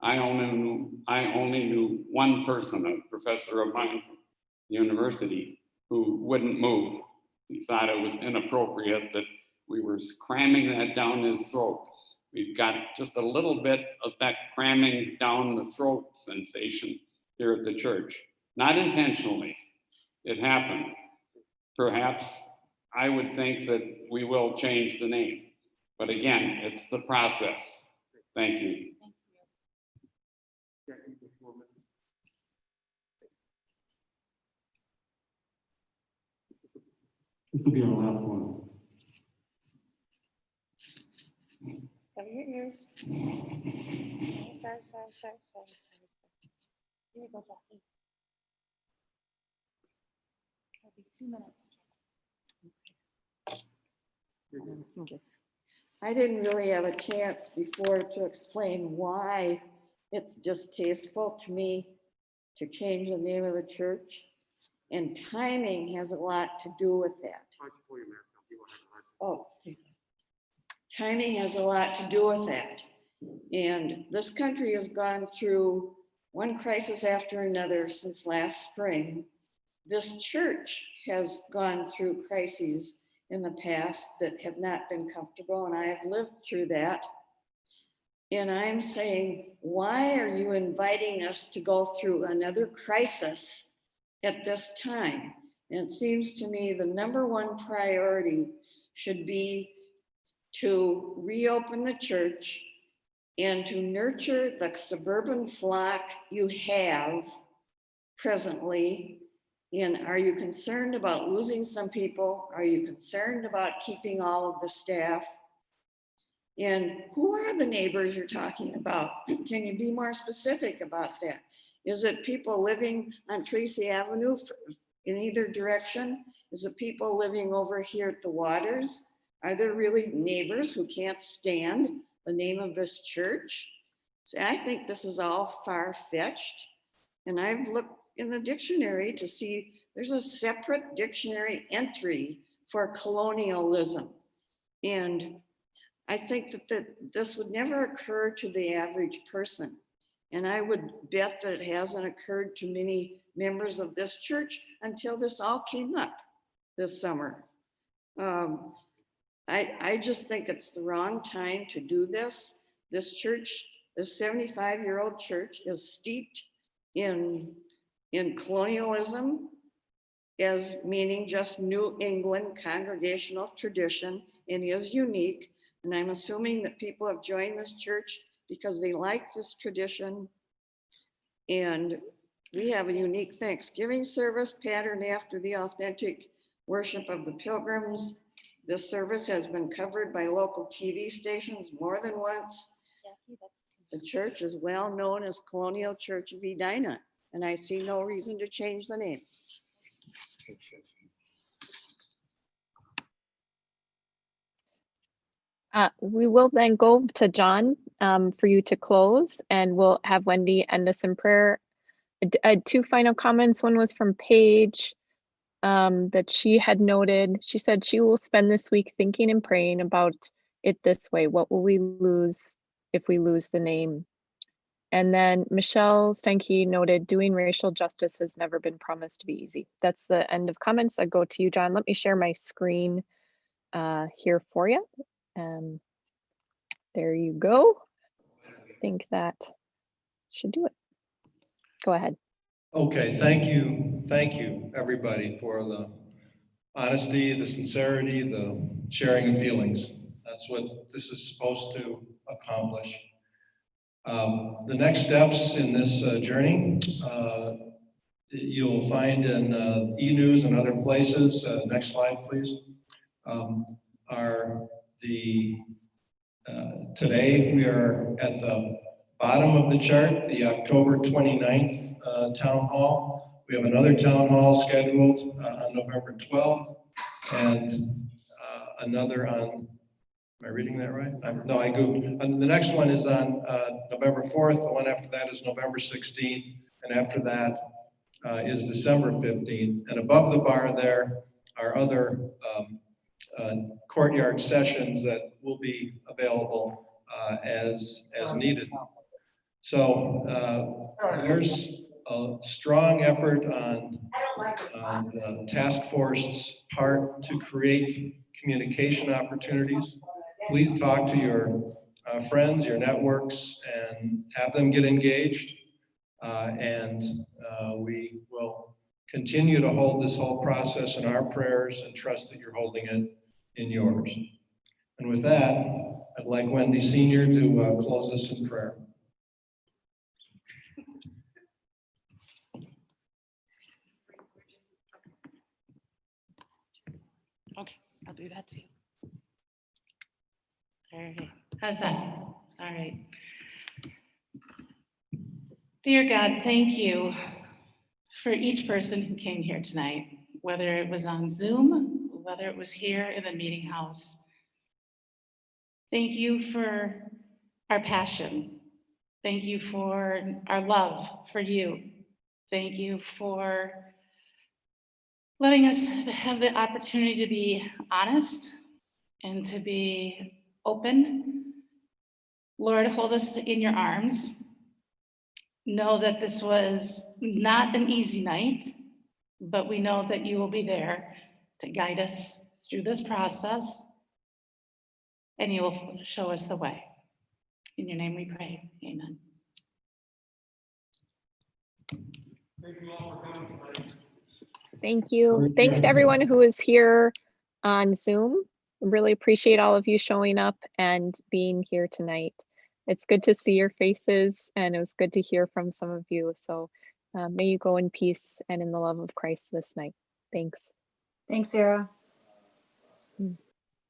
I only knew one person, a professor of mine from the university, who wouldn't move. He thought it was inappropriate that we were cramming that down his throat. We've got just a little bit of that cramming down the throat sensation here at the church. Not intentionally, it happened. Perhaps I would think that we will change the name. But again, it's the process. Thank you. This will be our last one. Cover your ears. Sorry. Here we go, Jackie. It'll be 2 minutes. I didn't really have a chance before to explain why it's distasteful to me to change the name of the church. And timing has a lot to do with that. Oh, timing has a lot to do with that. And this country has gone through one crisis after another since last spring. This church has gone through crises in the past that have not been comfortable, and I have lived through that. And I'm saying, why are you inviting us to go through another crisis at this time? And it seems to me the number one priority should be to reopen the church and to nurture the suburban flock you have presently. And are you concerned about losing some people? Are you concerned about keeping all of the staff? And who are the neighbors you're talking about? Can you be more specific about that? Is it people living on Tracy Avenue in either direction? Is it people living over here at the Waters? Are there really neighbors who can't stand the name of this church? See, I think this is all far-fetched. And I've looked in the dictionary to see there's a separate dictionary entry for colonialism. And I think that this would never occur to the average person. And I would bet that it hasn't occurred to many members of this church until this all came up this summer. I just think it's the wrong time to do this. This church, this 75-year-old church, is steeped in colonialism, as meaning just New England congregational tradition, and is unique. And I'm assuming that people have joined this church because they like this tradition. And we have a unique Thanksgiving service patterned after the authentic worship of the Pilgrims. This service has been covered by local TV stations more than once. The church is well known as Colonial Church of Edina, and I see no reason to change the name. We will then go to John for you to close, and we'll have Wendy end us in prayer. I had two final comments. One was from Paige that she had noted. She said she will spend this week thinking and praying about it this way. What will we lose if we lose the name? And then Michelle Steinke noted, doing racial justice has never been promised to be easy. That's the end of comments. I go to you, John. Let me share my screen here for you. There you go. I think that should do it. Go ahead. Okay, thank you, everybody, for the honesty, the sincerity, the sharing of feelings. That's what this is supposed to accomplish. The next steps in this journey, you'll find in e-news and other places, next slide, please, are today we are at the bottom of the chart, the October 29th town hall. We have another town hall scheduled on November 12th and another on, am I reading that right? No, I goofed. And the next one is on November 4th. The one after that is November 16th. And after that is December 15th. And above the bar there are other courtyard sessions that will be available as needed. So there's a strong effort on the task force's part to create communication opportunities. Please talk to your friends, your networks, and have them get engaged. We will continue to hold this whole process in our prayers and trust that you're holding it in yours. And with that, I'd like Wendy Senior to close us in prayer. Okay, I'll do that too. All right, how's that? All right. Dear God, thank you for each person who came here tonight, whether it was on Zoom, whether it was here in the meeting house. Thank you for our passion. Thank you for our love for you. Thank you for letting us have the opportunity to be honest and to be open. Lord, hold us in your arms. Know that this was not an easy night, but we know that you will be there to guide us through this process, and you will show us the way. In your name we pray, amen. Thank you. Thanks to everyone who is here on Zoom. Really appreciate all of you showing up and being here tonight. It's good to see your faces, and it was good to hear from some of you. So may you go in peace and in the love of Christ this night. Thanks. Thanks, Sarah. Mm.